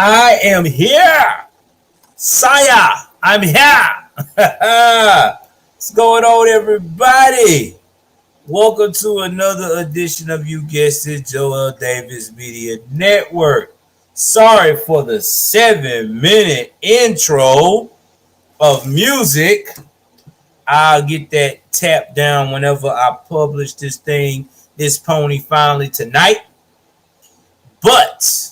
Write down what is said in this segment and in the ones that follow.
I am here. Saya, I'm here. What's going on, everybody? Welcome to another edition of, you guessed it, Joel Davis Media Network. Sorry for the 7-minute intro of music. I'll get that tapped down whenever I publish this pony finally tonight. But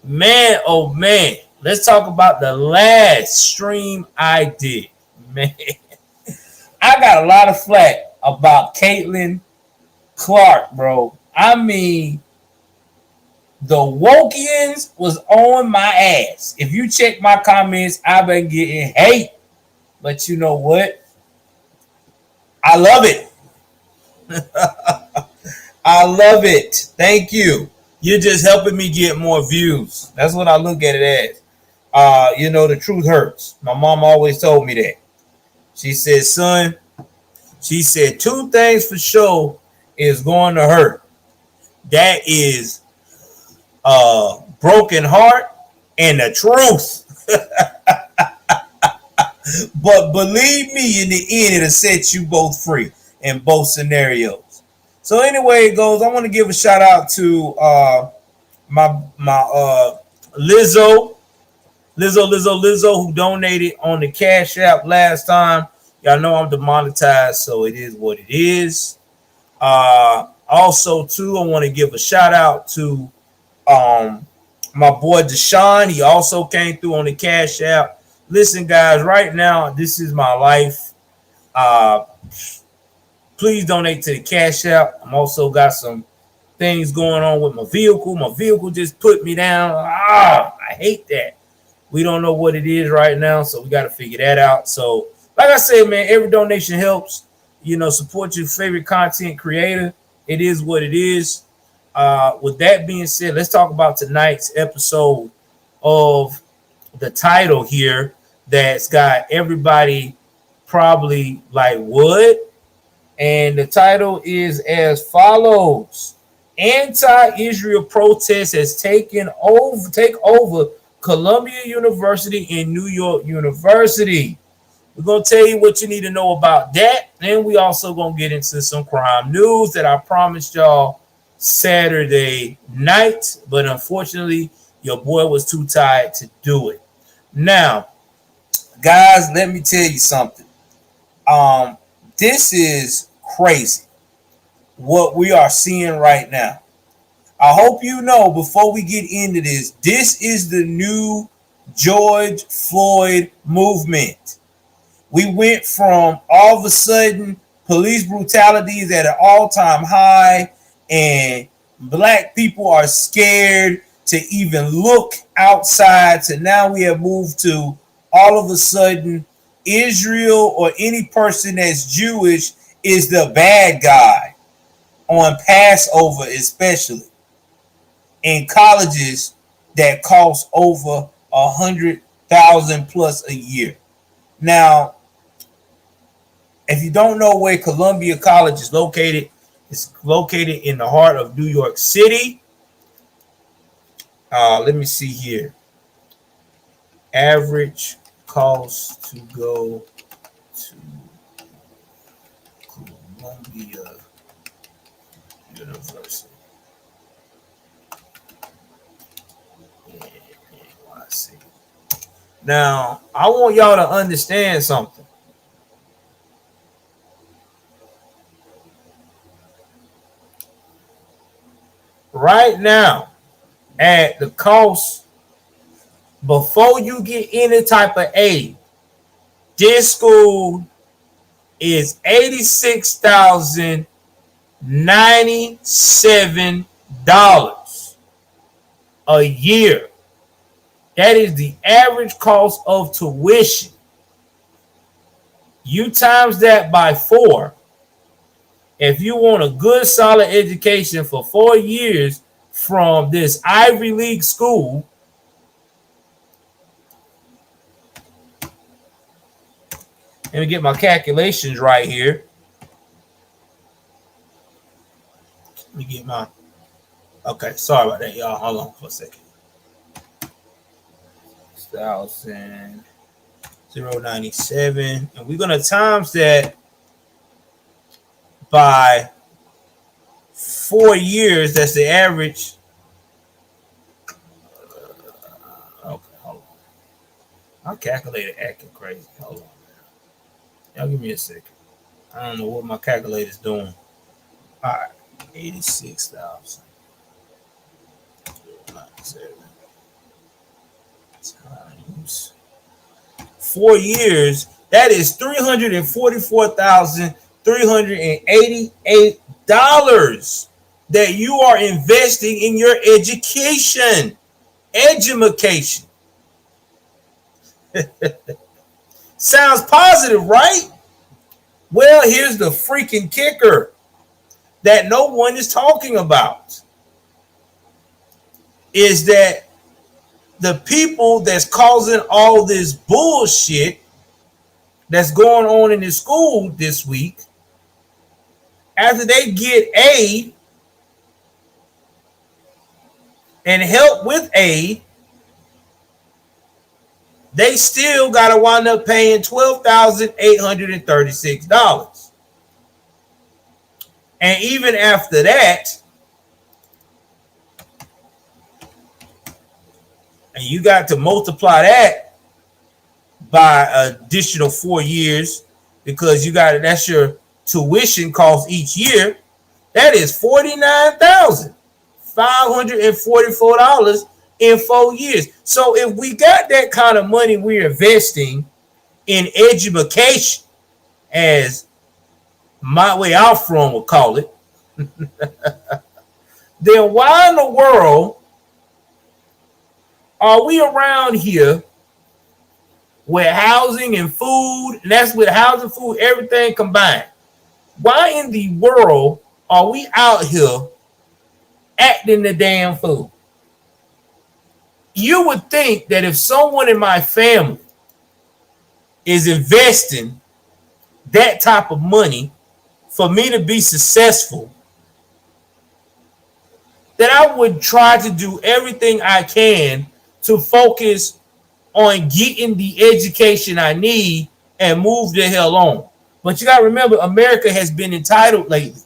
man, oh man, let's talk about the last stream I did. Man, I got a lot of flack about Caitlin Clark, bro. I mean, the Wokians was on my ass. If you check my comments, I've been getting hate. But you know what? I love it. I love it. Thank you. You're just helping me get more views. That's what I look at it as. The truth hurts. My mom always told me that. She said, son, she said, two things for sure is going to hurt. That is broken heart and the truth. But believe me, in the end, it'll set you both free in both scenarios. So anyway, it goes. I want to give a shout out to my Lizzo, who donated on the Cash App last time. Y'all know I'm demonetized, so it is what it is. Also, too, I want to give a shout out to my boy Deshaun. He also came through on the Cash App. Listen, guys, right now, this is my life. Please donate to the Cash App. I'm also got some things going on with my vehicle. My vehicle just put me down. I hate that. We don't know what it is right now, so we got to figure that out. So, like I said, man, every donation helps. Support your favorite content creator. It is what it is. With that being said, let's talk about tonight's episode of the title here that's got everybody probably like, what? And the title is as follows. Anti-Israel protest has take over Columbia University and New York University. We're going to tell you what you need to know about that. And we also going to get into some crime news that I promised y'all Saturday night. But unfortunately, your boy was too tired to do it. Now, guys, let me tell you something. This is crazy what we are seeing right now. I hope you know before we get into this is the new George Floyd movement. We went from all of a sudden police brutality is at an all-time high and black people are scared to even look outside, to now we have moved to all of a sudden Israel or any person that's Jewish is the bad guy on Passover, especially in colleges that cost over $100,000 plus a year. Now, if you don't know where Columbia College is located, it's located in the heart of New York City. Let me see here. Average cost to go to Columbia University. NYC. Now, I want y'all to understand something. Right now, at the cost, before you get any type of aid, this school is $86,097 a year. That is the average cost of tuition. You times that by 4. If you want a good, solid education for 4 years from this Ivy League school, let me get my calculations right here. Let me get my... Okay, sorry about that, y'all. Hold on for a second. 0.97, and we're gonna times that by 4 years. That's the average. Okay, hold on. My calculator acting crazy. Hold on, y'all give me a second. I don't know what my calculator's doing. All right, 86,000 times 4 years. That is $344,388 that you are investing in your education. Education. Sounds positive, right? Well, here's the freaking kicker that no one is talking about is that the people that's causing all this bullshit that's going on in the school this week, after they get aid and help with aid, they still got to wind up paying $12,836. And even after that, and you got to multiply that by additional 4 years because you got that's your tuition cost each year. That is $49,544 in 4 years. So if we got that kind of money we're investing in education, as my way out from would call it, then why in the world are we around here with housing and food, and that's with housing, food, everything combined? Why in the world are we out here acting the damn fool? You would think that if someone in my family is investing that type of money for me to be successful, that I would try to do everything I can to focus on getting the education I need and move the hell on. But you got to remember, America has been entitled lately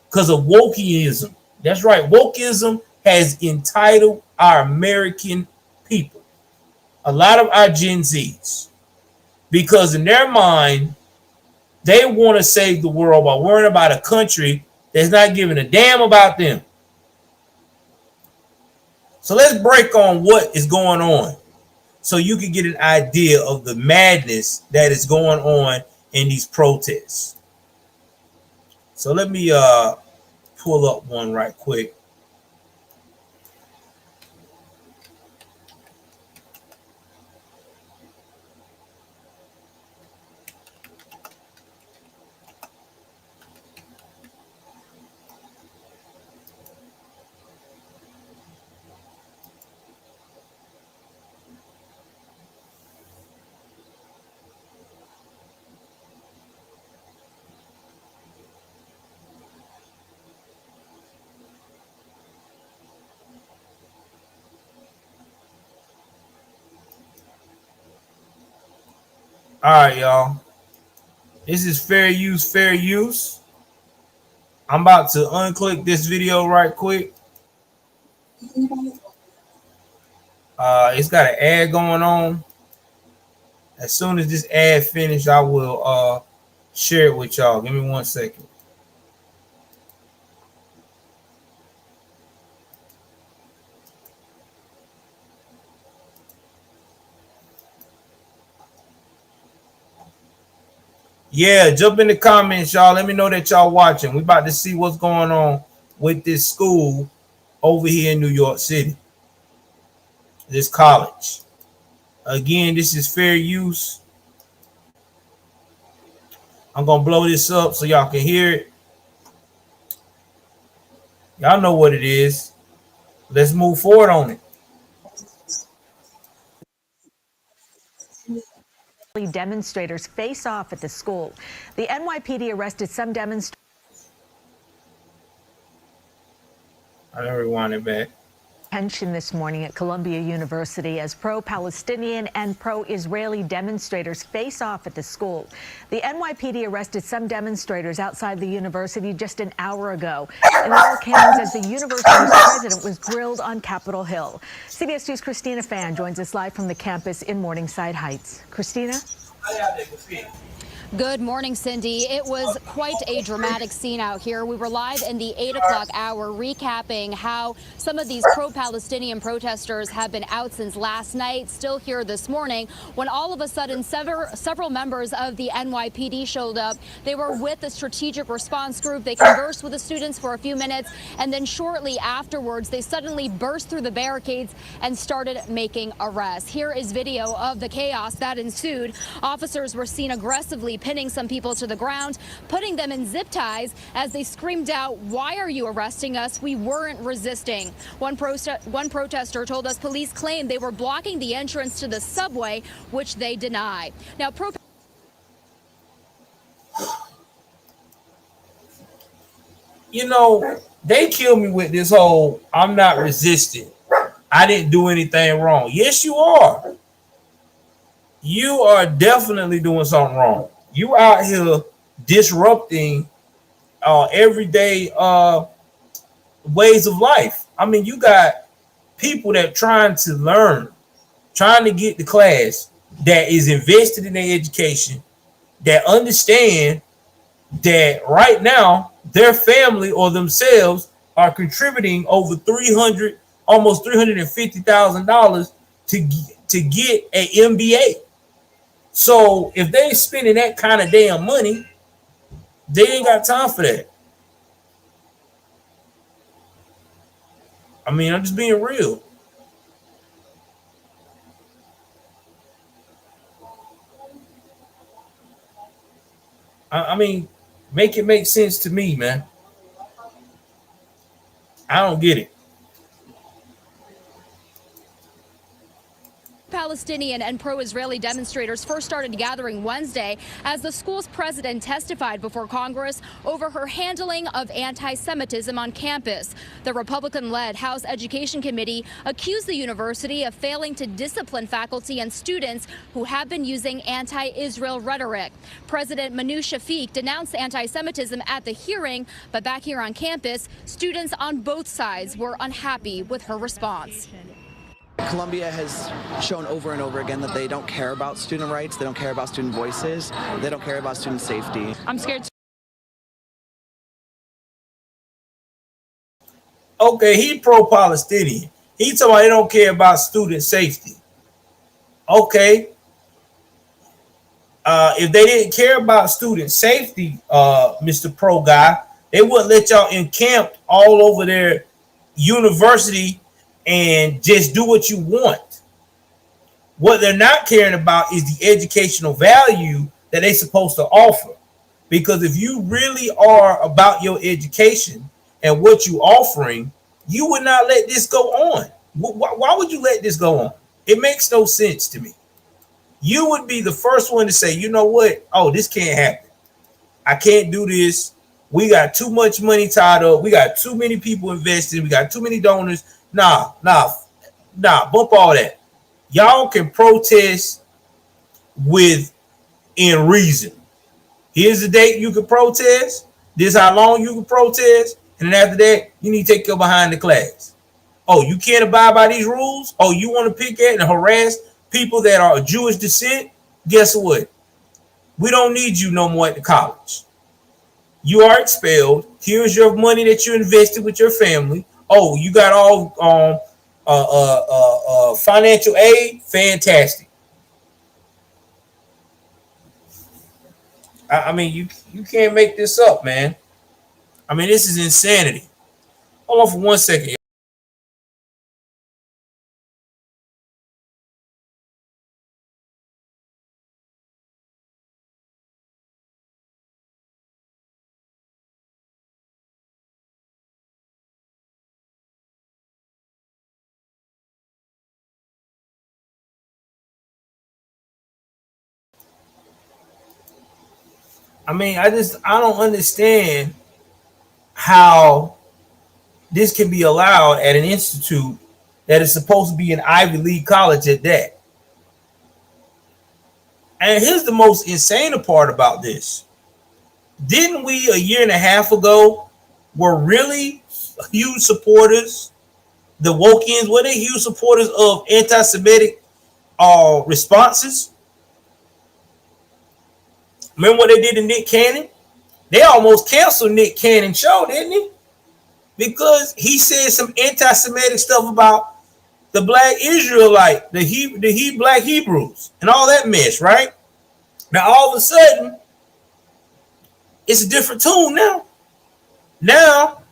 because of wokeism. That's right. Wokeism has entitled our American people, a lot of our Gen Zs, because in their mind, they want to save the world by worrying about a country that's not giving a damn about them. So let's break on what is going on so you can get an idea of the madness that is going on in these protests. So let me pull up one right quick. All right, y'all. This is fair use, fair use. I'm about to unclick this video right quick. It's got an ad going on. As soon as this ad finishes, I will share it with y'all. Give me 1 second. Yeah, jump in the comments, y'all. Let me know that y'all watching. We about to see what's going on with this school over here in New York City. This college. Again, this is fair use. I'm going to blow this up so y'all can hear it. Y'all know what it is. Let's move forward on it. Demonstrators face off at the school. The NYPD arrested some demonstrators. I never rewind it back. Tension this morning at Columbia University as pro-Palestinian and pro-Israeli demonstrators face off at the school. The NYPD arrested some demonstrators outside the university just an hour ago. And there were cameras as the university's president was grilled on Capitol Hill. CBS News' Christina Fan joins us live from the campus in Morningside Heights. Christina? Good morning, Cindy. It was quite a dramatic scene out here. We were live in the 8 o'clock hour recapping how some of these pro-Palestinian protesters have been out since last night, still here this morning, when all of a sudden several members of the NYPD showed up. They were with the strategic response group. They conversed with the students for a few minutes, and then shortly afterwards, they suddenly burst through the barricades and started making arrests. Here is video of the chaos that ensued. Officers were seen aggressively pinning some people to the ground, putting them in zip ties as they screamed out, "Why are you arresting us? We weren't resisting." One protester told us police claimed they were blocking the entrance to the subway, which they deny. Now, they killed me with this whole "I'm not resisting. I didn't do anything wrong." Yes, you are. You are definitely doing something wrong. You out here disrupting everyday ways of life. I mean, you got people that trying to learn, trying to get the class, that is invested in their education, that understand that right now their family or themselves are contributing over almost $350,000 to get an MBA. So if they spending that kind of damn money, they ain't got time for that. I mean, I'm just being real. I mean, make it make sense to me, man. I don't get it. Palestinian and pro-Israeli demonstrators first started gathering Wednesday as the school's president testified before Congress over her handling of anti-Semitism on campus. The Republican-led House Education Committee accused the university of failing to discipline faculty and students who have been using anti-Israel rhetoric. President Manu Shafiq denounced anti-Semitism at the hearing, but back here on campus, students on both sides were unhappy with her response. Columbia has shown over and over again that they don't care about student rights, they don't care about student voices, they don't care about student safety. I'm scared. Okay, he pro-Palestinian. He talking about they don't care about student safety. Okay. If they didn't care about student safety, Mr. Pro guy, they wouldn't let y'all encamp all over their university and just do what you want. What they're not caring about is the educational value that they're supposed to offer. Because if you really are about your education and what you're offering, you would not let this go on. Why would you let this go on? It makes no sense to me. You would be the first one to say, you know what? Oh, this can't happen. I can't do this. We got too much money tied up. We got too many people invested. We got too many donors. Nah, bump all that. Y'all can protest within reason. Here's the date you can protest. This is how long you can protest. And then after that, you need to take your behind the class. Oh, you can't abide by these rules? Oh, you want to pick at and harass people that are of Jewish descent? Guess what? We don't need you no more at the college. You are expelled. Here's your money that you invested with your family. Oh, you got all financial aid? Fantastic. I mean, you can't make this up, man. I mean, this is insanity. Hold on for 1 second. I mean, I don't understand how this can be allowed at an institute that is supposed to be an Ivy League college at that. And here's the most insane part about this. Didn't we a year and a half ago were really huge supporters, the woke-ins, were they huge supporters of anti-Semitic responses? Remember what they did to Nick Cannon? They almost canceled Nick Cannon's show, didn't they? Because he said some anti-Semitic stuff about the black Israelite, the black Hebrews, and all that mess, right? Now all of a sudden, it's a different tune now. Now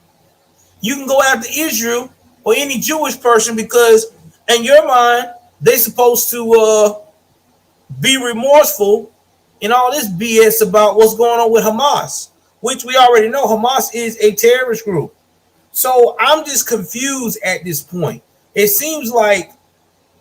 you can go after Israel or any Jewish person because in your mind they're supposed to be remorseful in all this BS about what's going on with Hamas, which we already know Hamas is a terrorist group. So I'm just confused at this point. It seems like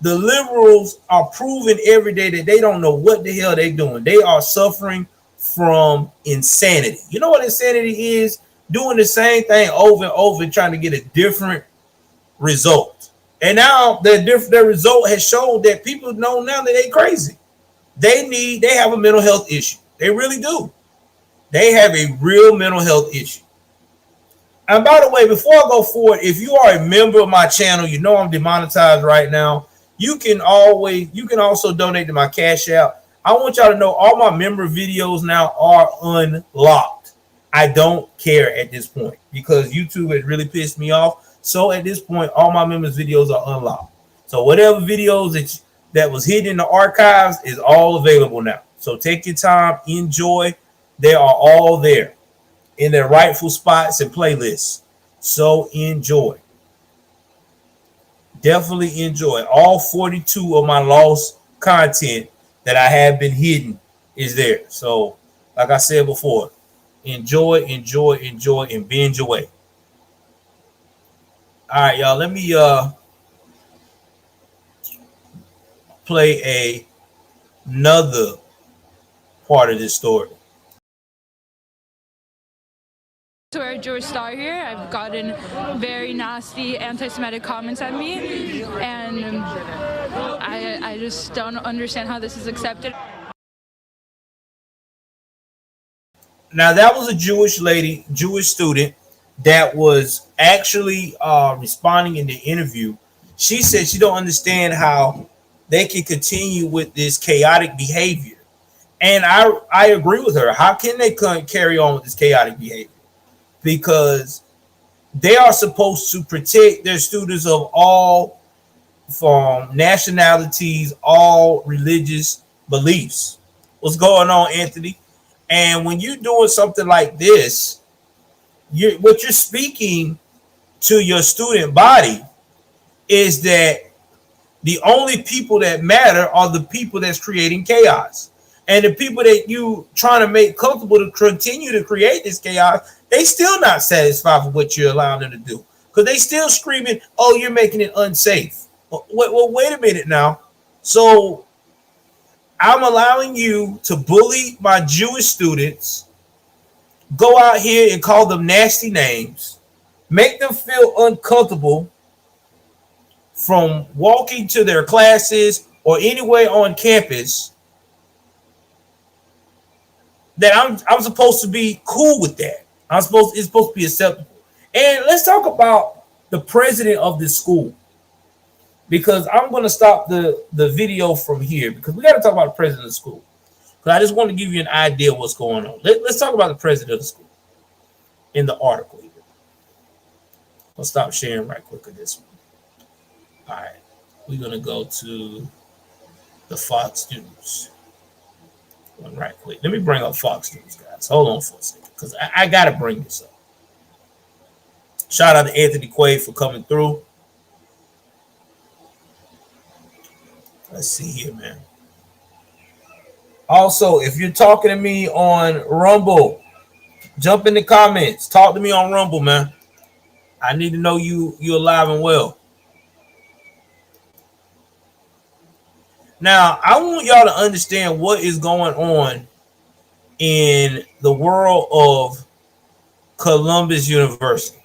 the liberals are proving every day that they don't know what the hell they're doing. They are suffering from insanity. You know what insanity is? Doing the same thing over and over and trying to get a different result. And now their result has showed that people know now that they're crazy. They have a mental health issue. They really do. They have a real mental health issue. And by the way, before I go forward, if you are a member of my channel, you know I'm demonetized right now. You can also donate to my Cash App. I want y'all to know all my member videos now are unlocked. I don't care at this point because YouTube has really pissed me off. So at this point, all my members' videos are unlocked. So whatever videos that was hidden in the archives is all available now. So take your time, enjoy. They are all there in their rightful spots and playlists. So enjoy. Definitely enjoy. All 42 of my lost content that I have been hidden is there. So like I said before, enjoy, and binge away. All right, y'all, let me play another part of this story. To wear a Jewish star here, I've gotten very nasty anti-Semitic comments at me, and I just don't understand how this is accepted. Now that was a Jewish lady, Jewish student that was actually responding in the interview. She said she don't understand how they can continue with this chaotic behavior. And I agree with her. How can they carry on with this chaotic behavior? Because they are supposed to protect their students of all from nationalities, all religious beliefs. What's going on, Anthony? And when you're doing something like this, what you're speaking to your student body is that the only people that matter are the people that's creating chaos. And the people that you trying to make comfortable to continue to create this chaos, they still not satisfied with what you're allowing them to do. Because they still screaming, oh, you're making it unsafe. Well, wait a minute now. So I'm allowing you to bully my Jewish students, go out here and call them nasty names, make them feel uncomfortable from walking to their classes or anywhere on campus, that I'm supposed to be cool with that. It's supposed to be acceptable. And let's talk about the president of this school, because I'm going to stop the video from here because we got to talk about the president of the school. Because I just want to give you an idea of what's going on. Let's talk about the president of the school in the article here. I'll stop sharing right quick of this one. All right, we're going to go to the Fox News one right quick. Let me bring up Fox News, guys. Hold on for a second, because I got to bring this up. Shout out to Anthony Quaid for coming through. Let's see here, man. Also, if you're talking to me on Rumble, jump in the comments. Talk to me on Rumble, man. I need to know you're alive and well. Now, I want y'all to understand what is going on in the world of Columbia University.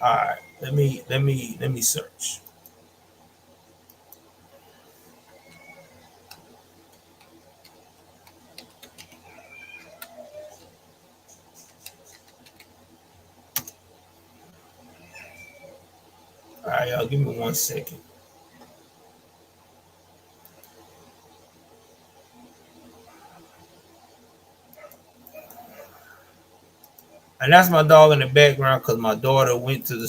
All right, let me search. All right, y'all, give me 1 second. And that's my dog in the background because my daughter went to the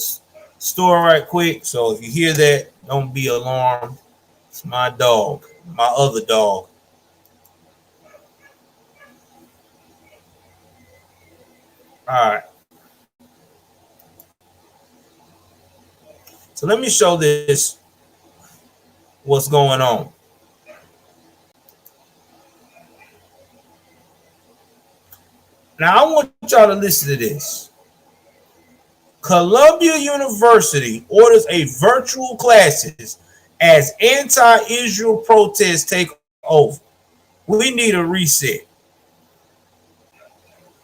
store right quick. So if you hear that, don't be alarmed. It's my dog, my other dog. All right. So let me show this what's going on. Now I want y'all to listen to this. Columbia University orders a virtual classes as anti-Israel protests take over. We need a reset.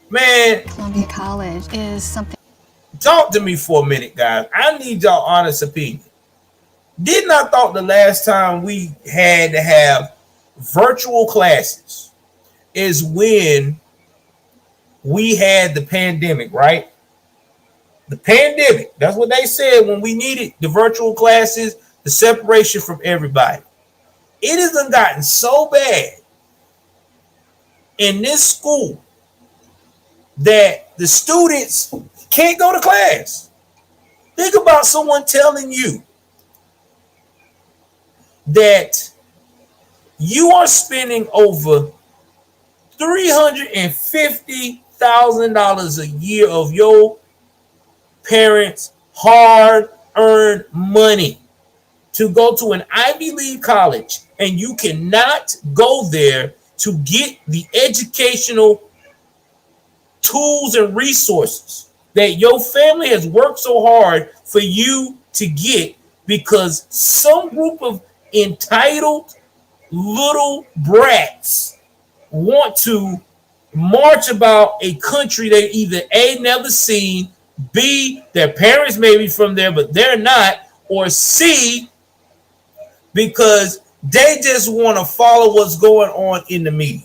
Man, Columbia College is something. Talk to me for a minute, guys. I need y'all honest opinion. Didn't I thought the last time we had to have virtual classes is when we had the pandemic, right? The pandemic. That's what they said when we needed the virtual classes, the separation from everybody. It hasn't gotten so bad in this school that the students can't go to class. Think about someone telling you that you are spending over $350,000 a year of your parents' hard-earned money to go to an Ivy League college, and you cannot go there to get the educational tools and resources that your family has worked so hard for you to get because some group of entitled little brats want to march about a country they either A, never seen, B, their parents may be from there but they're not, or C, because they just want to follow what's going on in the media.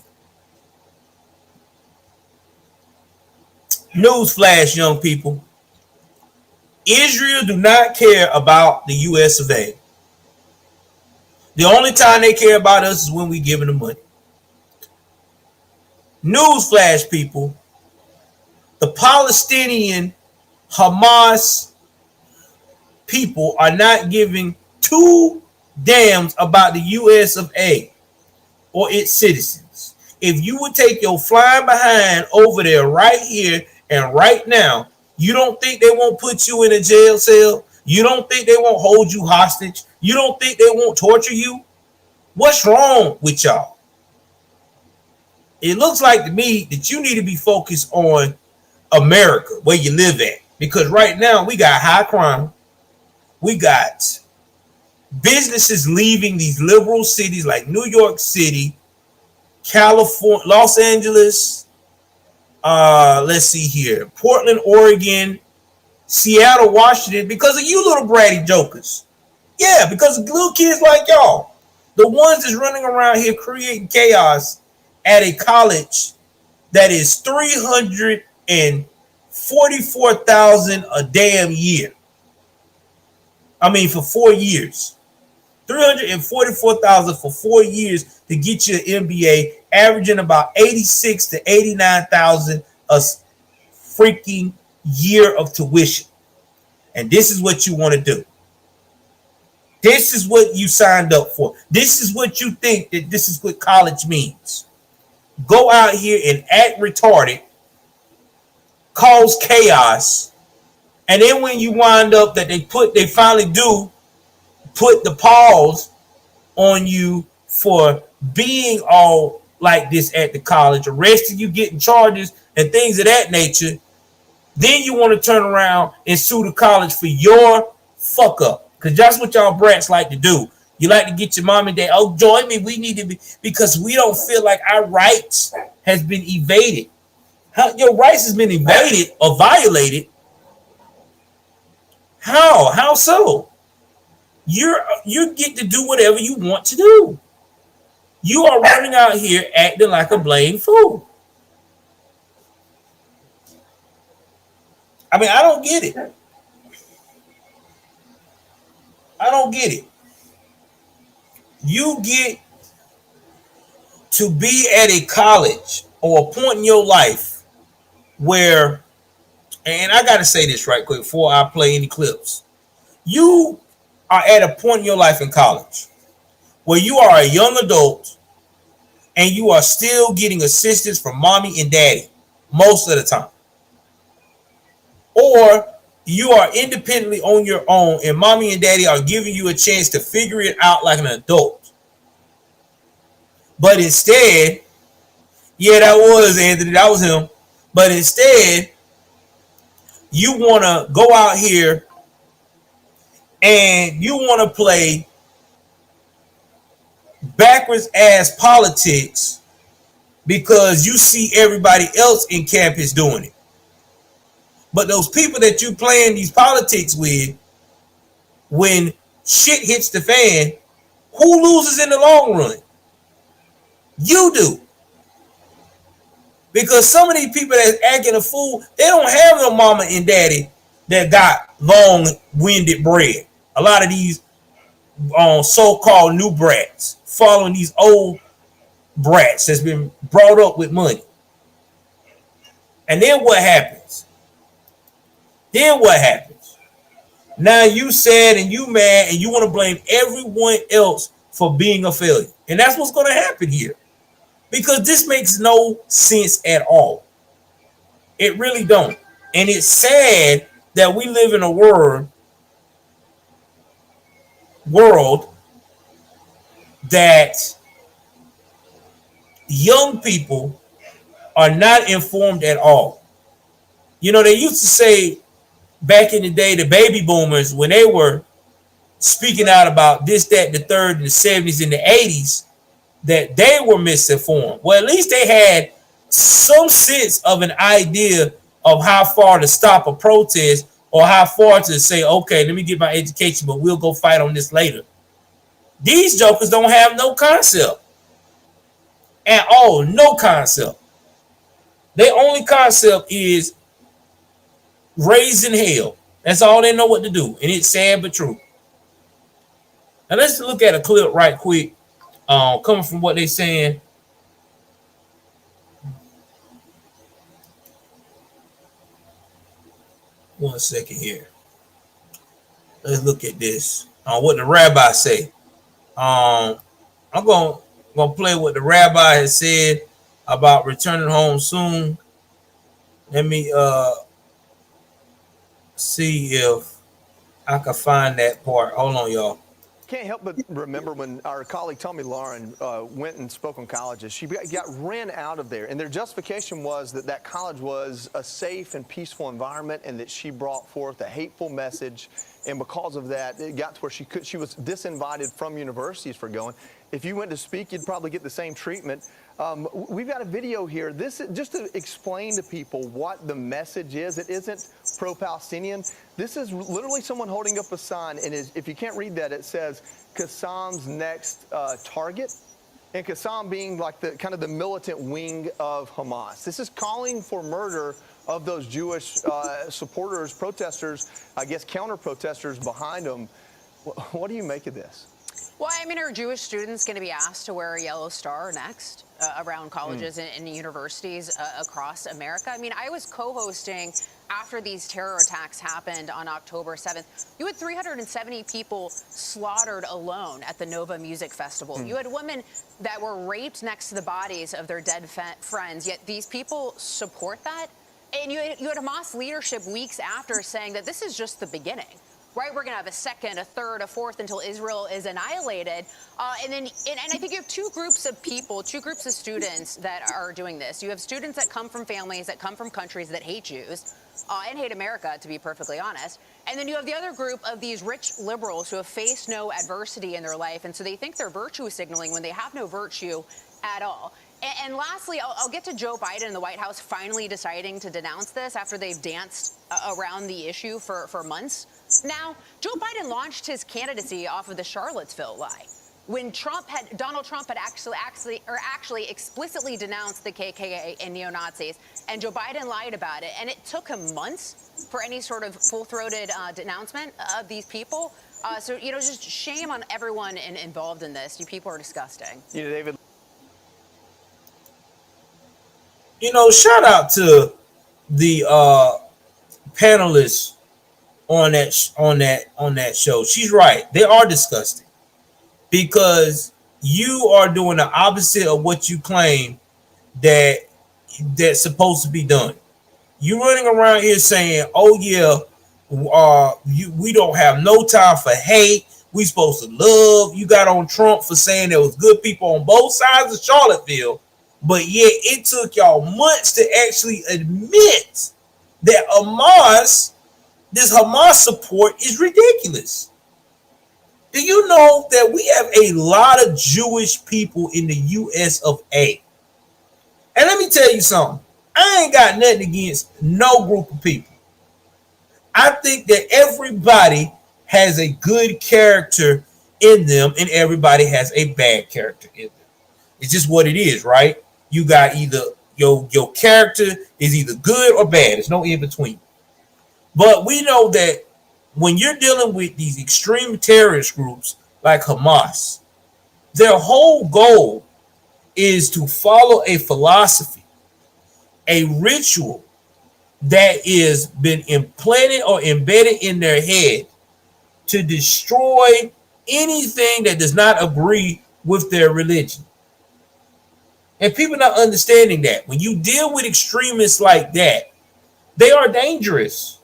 Newsflash, young people. Israel do not care about the US of A. The only time they care about us is when we give them money. Newsflash, people. The Palestinian Hamas people are not giving two damns about the US of A or its citizens. If you would take your flying behind over there right here and right now, you don't think they won't put you in a jail cell? You don't think they won't hold you hostage? You don't think they won't torture you? What's wrong with y'all? It looks like to me that you need to be focused on America, where you live at. Because right now we got high crime. We got businesses leaving these liberal cities like New York City, California, Los Angeles, let's see here, Portland, Oregon, Seattle, Washington, because of you little bratty jokers. Yeah, because of little kids like y'all. The ones that's running around here creating chaos at a college that is $344,000 a damn year. I mean, for 4 years. $344,000 for 4 years to get you an MBA, averaging about $86,000 to $89,000 a freaking year of tuition. And this is what you want to do. This is what you signed up for. This is what you think that this is what college means. Go out here and act retarded, cause chaos, and then when you wind up that they finally do put the pause on you for being all like this at the college, arresting you, getting charges and things of that nature, then you want to turn around and sue the college for your fuck up. Because that's what y'all brats like to do. You like to get your mom and dad, oh, join me, we need to be, because we don't feel like our rights has been evaded. How your rights has been invaded or violated How? How so? You get to do whatever you want to do. You are running out here acting like a blame fool. I mean, I don't get it. I don't get it. You get to be at a college or a point in your life where, and I got to say this right quick before I play any clips. You are at a point in your life in college where you are a young adult and you are still getting assistance from mommy and daddy most of the time. Or you are independently on your own and mommy and daddy are giving you a chance to figure it out like an adult. But instead, yeah, that was Anthony, that was him. But instead, you want to go out here and you want to play backwards ass politics because you see everybody else in campus doing it. But those people that you playing these politics with, when shit hits the fan, who loses in the long run? You do. Because some of these people that's acting a fool, they don't have no mama and daddy that got long-winded bread. A lot of these so-called new brats following these old brats that's been brought up with money. And then what happens? Now you sad and you mad and you want to blame everyone else for being a failure. And that's what's going to happen here. Because this makes no sense at all. It really don't. And it's sad that we live in a world that young people are not informed at all. You know, they used to say back in the day, the baby boomers, when they were speaking out about this, that, the third, in the 70s and the 80s, that they were misinformed. Well, at least they had some sense of an idea of how far to stop a protest or how far to say, okay, let me get my education, but we'll go fight on this later. These jokers don't have no concept at all. No concept. Their only concept is raising hell. That's all they know what to do. And it's sad but true. Now let's look at a clip right quick. Coming from what they're saying. One second here. Let's look at this. What the rabbi say. I'm gonna play what the rabbi has said about returning home soon. Let me see if I can find that part. Hold on, y'all. Can't help but remember when our colleague Tommy Lauren went and spoke on colleges. She got ran out of there, and their justification was that that college was a safe and peaceful environment, and that she brought forth a hateful message. And because of that, it got to where she was disinvited from universities for going. If you went to speak, you'd probably get the same treatment. We've got a video here. This is just to explain to people what the message is. It isn't pro-Palestinian. This is literally someone holding up a sign, and if you can't read that, it says Qassam's next target, and Qassam being like the kind of the militant wing of Hamas. This is calling for murder of those Jewish supporters, protesters, I guess counter-protesters behind them. What do you make of this? Well, I mean, are Jewish students going to be asked to wear a yellow star next around colleges and universities across America? I mean, I was co-hosting after these terror attacks happened on October 7th. You had 370 people slaughtered alone at the Nova Music Festival. You had women that were raped next to the bodies of their dead friends, yet these people support that? And you had Hamas leadership weeks after saying that this is just the beginning. Right, we're going to have a second, a third, a fourth until Israel is annihilated. And I think you have two groups of people, two groups of students that are doing this. You have students that come from families that come from countries that hate Jews and hate America, to be perfectly honest. And then you have the other group of these rich liberals who have faced no adversity in their life. And so they think they're virtue signaling when they have no virtue at all. And lastly, I'll get to Joe Biden and the White House finally deciding to denounce this after they've danced around the issue for months. this. Now, Joe Biden launched his candidacy off of the Charlottesville lie. When Donald Trump had actually explicitly denounced the KKK and neo-Nazis, and Joe Biden lied about it, and it took him months for any sort of full-throated denouncement of these people. So, just shame on everyone involved in this. You people are disgusting. David. Shout out to the panelists on that show. She's right. They are disgusting because you are doing the opposite of what you claim that's supposed to be done. You running around here saying, "Oh yeah, we don't have no time for hate. We supposed to love." You got on Trump for saying there was good people on both sides of Charlottesville, but yet it took y'all months to actually admit that this Hamas support is ridiculous. Do you know that we have a lot of Jewish people in the US of A? And let me tell you something. I ain't got nothing against no group of people. I think that everybody has a good character in them and everybody has a bad character in them. It's just what it is, right? You got either your character is either good or bad. There's no in between. But we know that when you're dealing with these extreme terrorist groups like Hamas, their whole goal is to follow a philosophy, a ritual that is been implanted or embedded in their head to destroy anything that does not agree with their religion. And people not understanding that. When you deal with extremists like that, they are dangerous.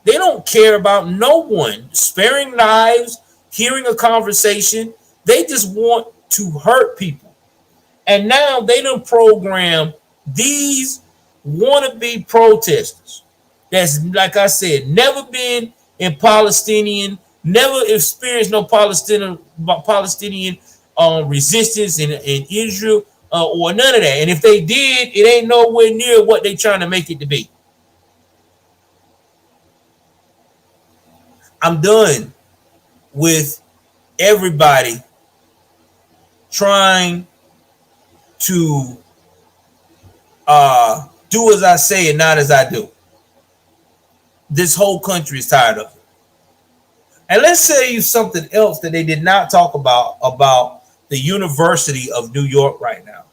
They don't care about no one sparing lives, hearing a conversation. They just want to hurt people. And now they done program these wannabe protesters that's, like I said, never been in Palestinian, never experienced no Palestinian resistance in Israel or none of that. And if they did, it ain't nowhere near what they trying to make it to be. I'm done with everybody trying to do as I say and not as I do. This whole country is tired of it. And let's tell you something else that they did not talk about the University of New York right now.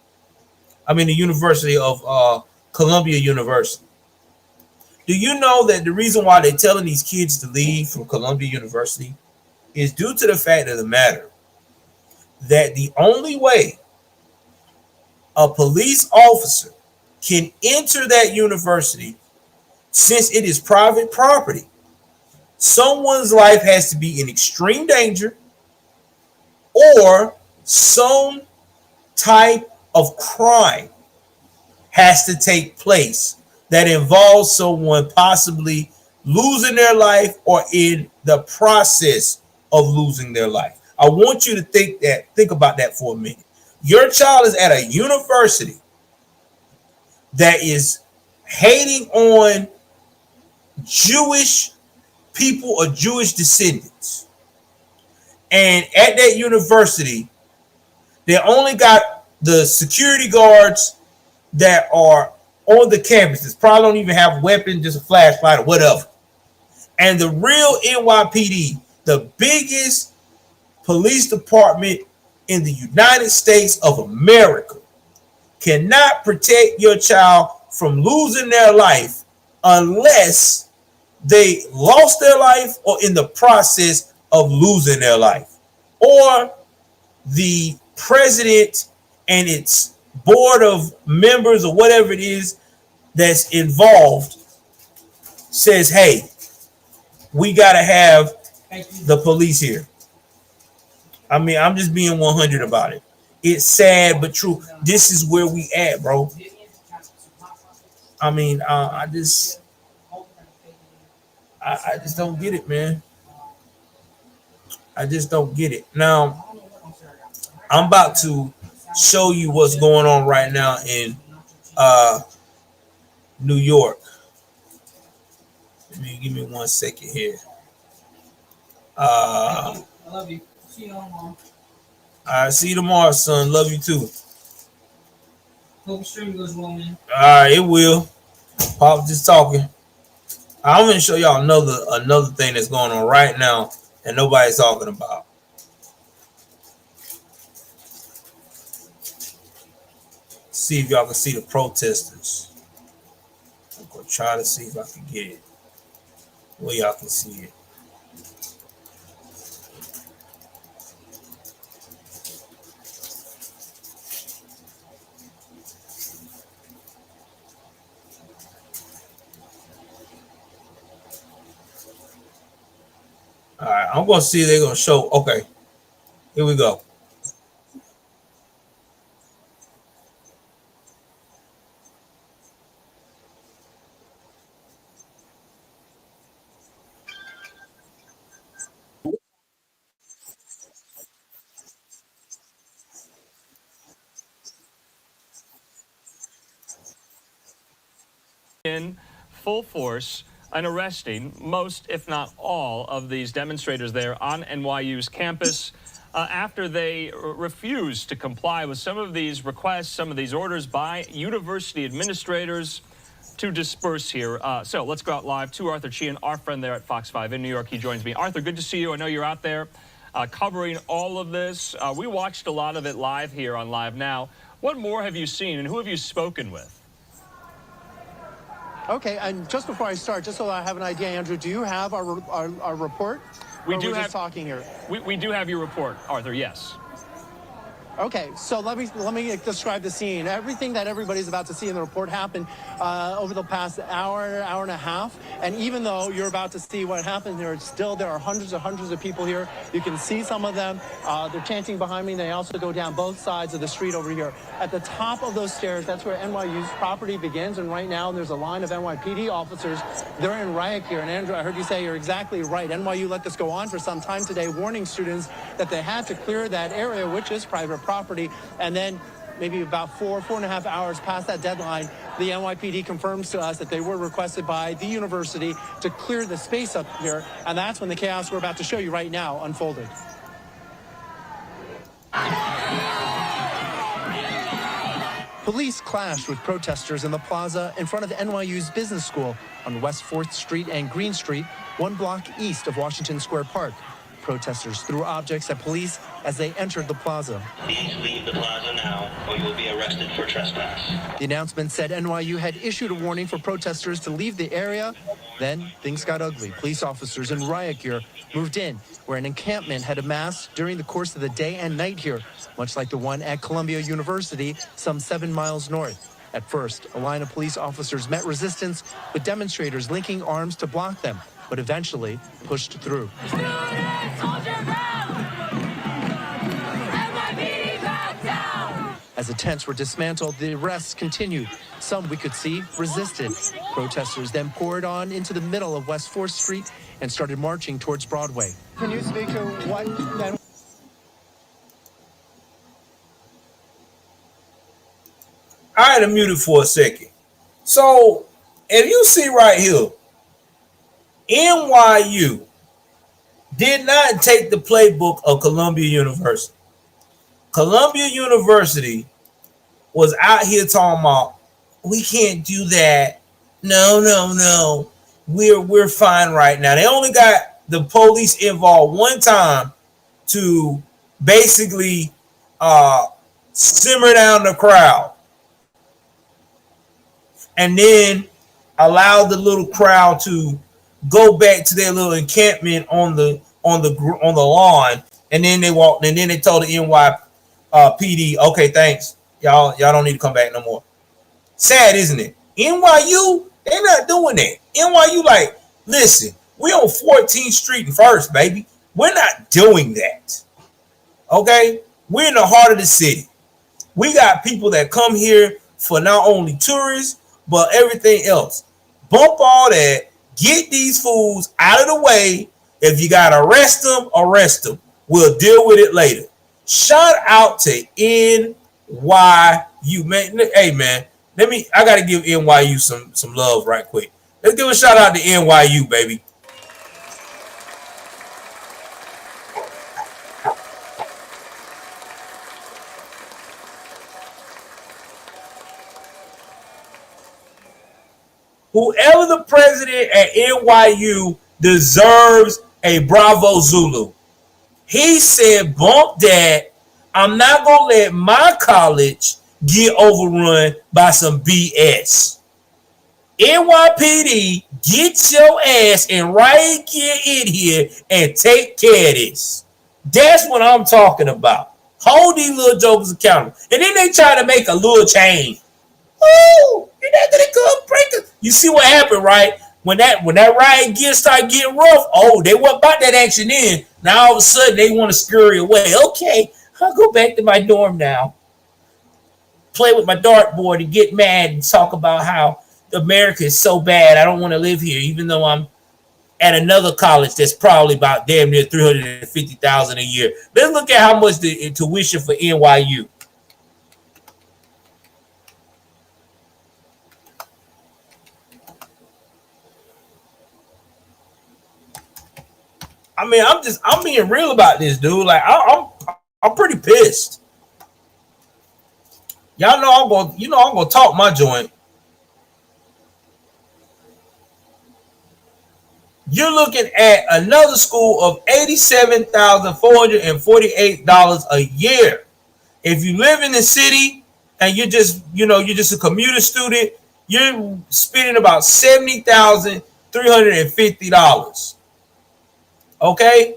I mean, the University of Columbia University. Do you know that the reason why they're telling these kids to leave from Columbia University is due to the fact of the matter that the only way a police officer can enter that university, since it is private property, someone's life has to be in extreme danger or some type of crime has to take place that involves someone possibly losing their life or in the process of losing their life. I want you to think about that for a minute. Your child is at a university that is hating on Jewish people or Jewish descendants. And at that university, they only got the security guards that are on the campuses, probably don't even have weapons, just a flashlight or whatever. And the real NYPD, the biggest police department in the United States of America, cannot protect your child from losing their life unless they lost their life or in the process of losing their life, or the president and its board of members or whatever it is that's involved says, hey, we got to have the police here. I mean, I'm just being 100 about it. It's sad but true. This is where we at, bro. I mean, I just don't get it, man. I just don't get it. Now, I'm about to show you what's going on right now in New York. Give me 1 second here. I love you. See you tomorrow. I see you tomorrow, son. Love you too. Hope stream goes well, man. All right, it will. Pop just talking. I'm gonna show y'all another thing that's going on right now and nobody's talking about. See if y'all can see the protesters. I'm gonna try to see if I can get it where y'all can see it. All right, I'm gonna see if they're gonna show. Okay, here we go. In full force and arresting most, if not all, of these demonstrators there on NYU's campus after they refused to comply with some of these requests, some of these orders by university administrators to disperse here. So let's go out live to Arthur Sheehan, our friend there at Fox 5 in New York. He joins me. Arthur, good to see you. I know you're out there covering all of this. We watched a lot of it live here on Live Now. What more have you seen and who have you spoken with? Okay, and just before I start, just so I have an idea, Andrew, do you have our report? We do have just talking here. We do have your report, Arthur. Yes. Okay, so let me describe the scene. Everything that everybody's about to see in the report happened over the past hour and a half. And even though you're about to see what happened there, there are hundreds of people here. You can see some of them. They're chanting behind me. They also go down both sides of the street over here. At the top of those stairs, that's where NYU's property begins. And right now, there's a line of NYPD officers. They're in riot gear. And Andrew, I heard you say you're exactly right. NYU let this go on for some time today, warning students that they had to clear that area, which is private property. And then maybe about four and a half hours past that deadline, the NYPD confirms to us that they were requested by the university to clear the space up here. And that's when the chaos we're about to show you right now unfolded. Police clashed with protesters in the plaza in front of NYU's business school on West 4th Street and Green Street, 1 block east of Washington Square Park. Protesters threw objects at police as they entered the plaza. Please leave the plaza now, or you will be arrested for trespass. The announcement said NYU had issued a warning for protesters to leave the area. Then things got ugly. Police officers in riot gear moved in, where an encampment had amassed during the course of the day and night here, much like the one at Columbia University, some 7 miles north. At first, a line of police officers met resistance, with demonstrators linking arms to block them, but eventually pushed through. As the tents were dismantled, the arrests continued. Some we could see resisted. Protesters then poured on into the middle of West 4th Street and started marching towards Broadway. Can you speak to what then? I had to mute it for a second. So, if you see right here, NYU did not take the playbook of Columbia University. Columbia University was out here talking about, we can't do that. No. We're fine right now. They only got the police involved one time to basically simmer down the crowd, and then allow the little crowd to go back to their little encampment on the lawn, and then they walked, and then they told the NYPD, okay, thanks, y'all don't need to come back no more. Sad, isn't it? NYU, they're not doing that. NYU like, listen, we on 14th Street and First, baby. We're not doing that. Okay, we're in the heart of the city. We got people that come here for not only tourists but everything else. Bump all that. Get these fools out of the way. If you got to arrest them. We'll deal with it later. Shout out to NYU, man. Hey, man, I got to give NYU some love right quick. Let's give a shout out to NYU, baby. Whoever the president at NYU deserves a Bravo Zulu. He said, bump that. I'm not going to let my college get overrun by some BS. NYPD, get your ass and right in here and take care of this. That's what I'm talking about. Hold these little jokers accountable. And then they try to make a little change. Oh, you're not gonna come break it. You see what happened, right? When that riot start getting rough, oh, they weren't about that action in. Now all of a sudden they want to scurry away. Okay, I'll go back to my dorm now. Play with my dartboard and get mad and talk about how America is so bad. I don't want to live here, even though I'm at another college that's probably about damn near $350,000 a year. Let's look at how much the tuition for NYU. I mean, I'm being real about this, dude. Like, I'm pretty pissed. Y'all know I'm gonna talk my joint. You're looking at another school of $87,448 a year. If you live in the city and you're just a commuter student, you're spending about $70,350. Okay?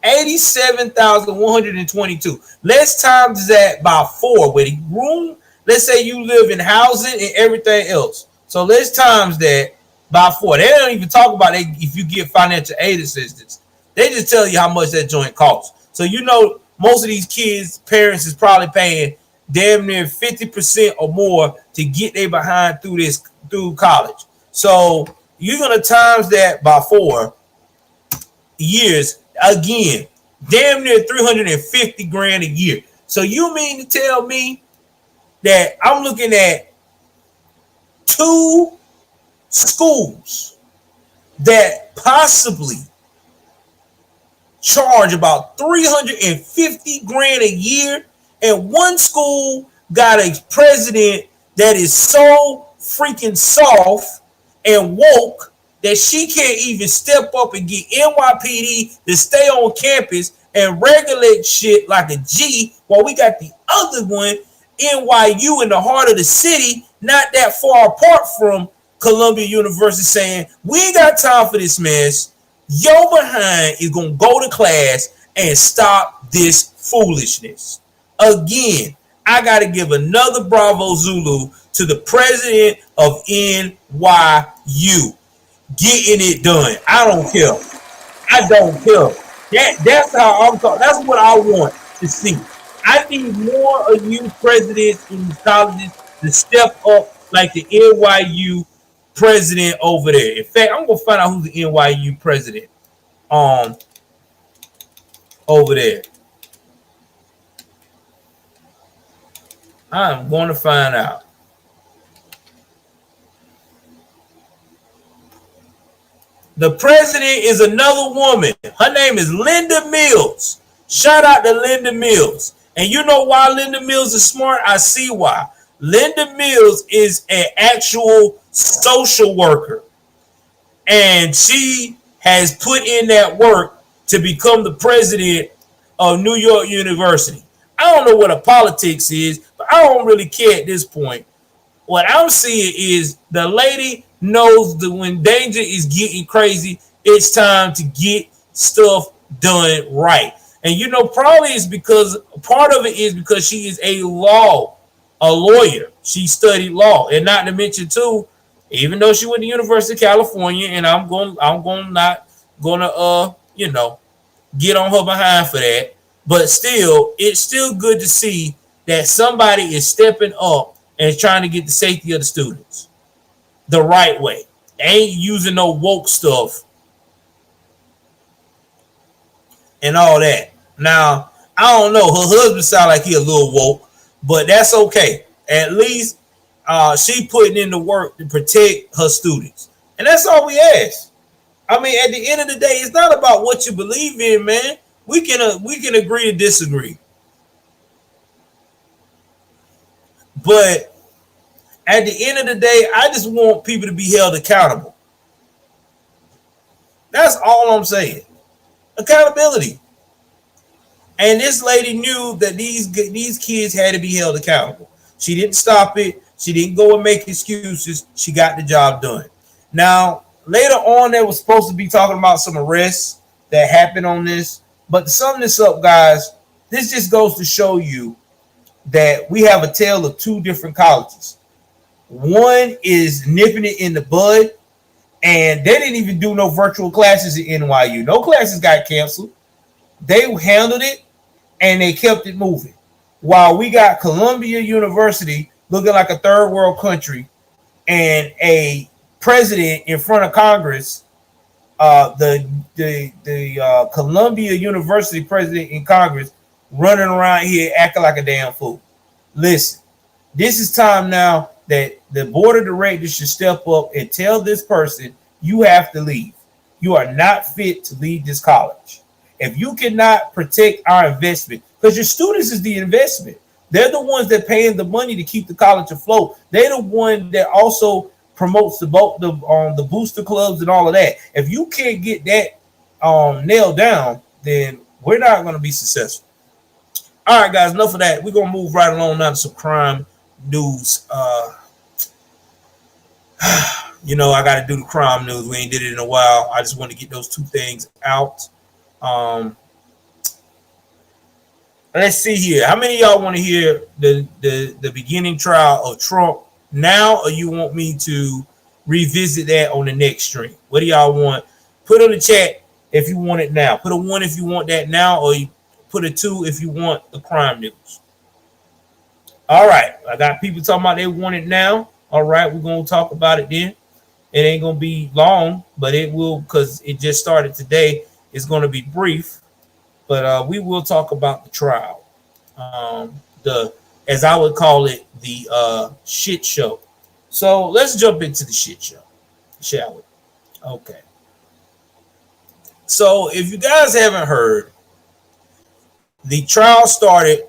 87,122. Let's times that by 4 with a room. Let's say you live in housing and everything else. So let's times that by 4. They don't even talk about it if you get financial aid assistance. They just tell you how much that joint costs. So most of these kids' parents is probably paying damn near 50% or more to get their behind through college. So you're gonna times that by 4 years again, damn near 350 grand a year. So you mean to tell me that I'm looking at 2 schools that possibly charge about 350 grand a year, and one school got a president that is so freaking soft and woke that she can't even step up and get NYPD to stay on campus and regulate shit like a G, while we got the other one, NYU, in the heart of the city, not that far apart from Columbia University, saying, we ain't got time for this mess. Your behind is going to go to class and stop this foolishness. Again, I got to give another Bravo Zulu to the president of NYU. Getting it done. I don't care. I don't care. That's how I'm talking. That's what I want to see. I need more of you presidents in these colleges to step up like the NYU president over there. In fact, I'm gonna find out who's the NYU president over there. I'm going to find out. The president is another woman. Her name is Linda Mills. Shout out to Linda Mills. And you know why Linda Mills is smart? I see why. Linda Mills is an actual social worker. And she has put in that work to become the president of New York University. I don't know what her politics is, but I don't really care at this point. What I'm seeing is the lady knows that when danger is getting crazy, it's time to get stuff done right. And probably it's because part of it is because she is a lawyer. She studied law, and not to mention too, even though she went to University of California, and I'm not gonna get on her behind for that. But still, it's still good to see that somebody is stepping up and trying to get the safety of the students the right way. They ain't using no woke stuff and all that. Now, I don't know. Her husband sound like he a little woke, but that's okay. At least she putting in the work to protect her students. And that's all we ask. I mean, at the end of the day, it's not about what you believe in, man. We can agree to disagree. But At the end of the day, I just want people to be held accountable. That's all I'm saying. Accountability. And this lady knew that these kids had to be held accountable. She didn't stop it. She didn't go and make excuses. She got the job done. Now, later on, they were supposed to be talking about some arrests that happened on this. But to sum this up, guys, this just goes to show you that we have a tale of two different colleges. One is nipping it in the bud, and they didn't even do no virtual classes at NYU. No classes got canceled. They handled it, and they kept it moving. While we got Columbia University looking like a third world country and a president in front of Congress, the Columbia University president in Congress running around here acting like a damn fool. Listen, this is time now that the board of directors should step up and tell this person, you have to leave. You are not fit to lead this college. If you cannot protect our investment, because your students is the investment. They're the ones that paying the money to keep the college afloat. They're the one that also promotes the booster clubs and all of that. If you can't get that nailed down, then we're not going to be successful. All right, guys, enough of that. We're going to move right along now to some crime news. You know, I got to do the crime news. We ain't did it in a while. I just want to get those two things out. Let's see here. How many of y'all want to hear the beginning trial of Trump now, or you want me to revisit that on the next stream? What do y'all want? Put on the chat if you want it now. Put a 1 if you want that now, or you put a 2 if you want the crime news. All right. I got people talking about they want it now. All right. We're going to talk about it then. It ain't going to be long, but it will, because it just started today. It's going to be brief. But we will talk about the trial, as I would call it, the shit show. So let's jump into the shit show, shall we? Okay. So if you guys haven't heard, the trial started.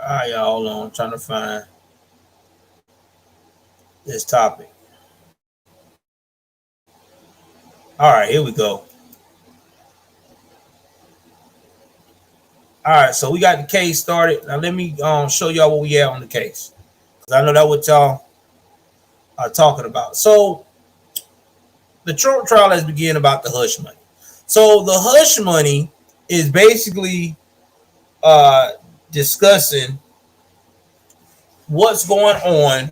All right, y'all, hold on. I'm trying to find this topic. All right, here we go. All right, so we got the case started. Now let me show y'all what we have on the case, because I know that's what y'all are talking about. So the Trump trial has begun about the hush money. So the hush money is basically discussing what's going on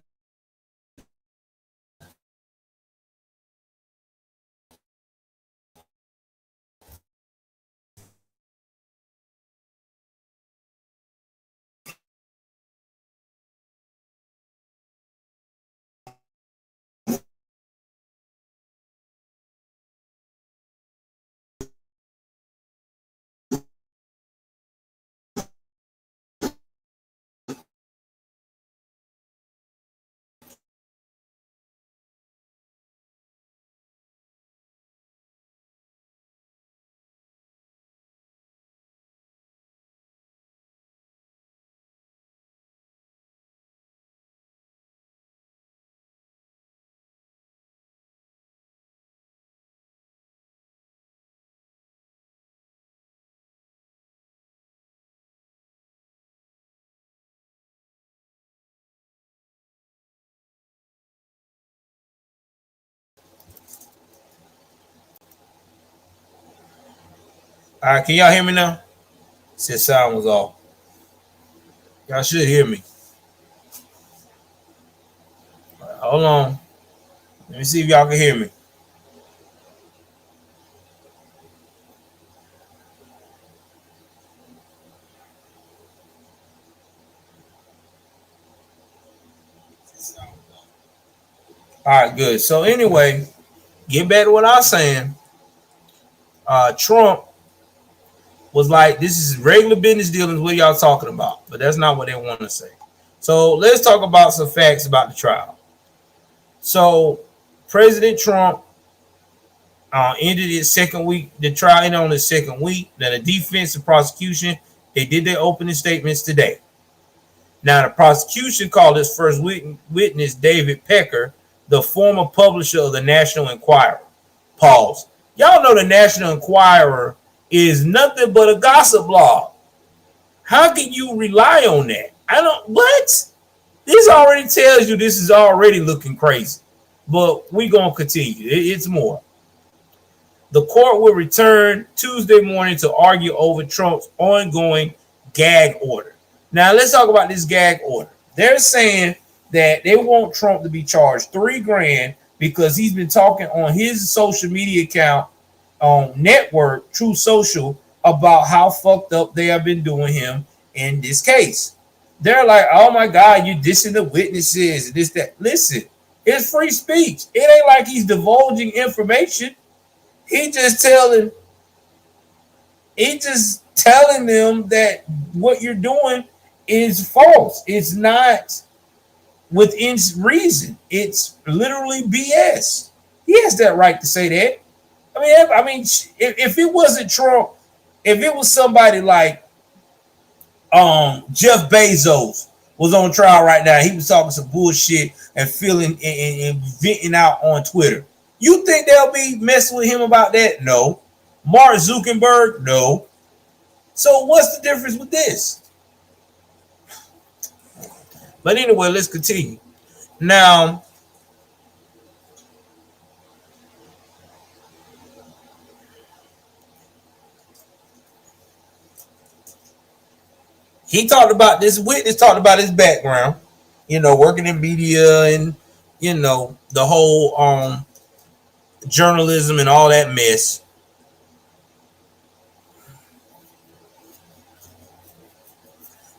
All right, can y'all hear me now? Said sound was off. Y'all should hear me. Right, hold on. Let me see if y'all can hear me. All right, good. So anyway, get back to what I was saying. Trump was like, this is regular business dealings. What y'all talking about? But that's not what they want to say. So let's talk about some facts about the trial. So President Trump ended his second week. The trial ended on the second week. Now the defense and prosecution, they did their opening statements today. Now the prosecution called his first witness David Pecker, the former publisher of the National Enquirer. Pause. Y'all know the National Enquirer is nothing but a gossip blog. How can you rely on that? I don't. What? This already tells you this is already looking crazy. But we're going to continue. It's more. The court will return Tuesday morning to argue over Trump's ongoing gag order. Now, let's talk about this gag order. They're saying that they want Trump to be charged $3,000 because he's been talking on his social media account network, True Social, about how fucked up they have been doing him in this case. They're like, oh my God, you dissing the witnesses, this, that. Listen, it's free speech. It ain't like he's divulging information. He just telling them that what you're doing is false. It's not within reason. It's literally BS. He has that right to say that. I mean, if it wasn't Trump, if it was somebody like Jeff Bezos was on trial right now, he was talking some bullshit and feeling and venting out on Twitter. You think they'll be messing with him about that? No. Mark Zuckerberg? No. So what's the difference with this? But anyway, let's continue. Now, he talked about this witness, talked about his background, working in media and, the whole journalism and all that mess.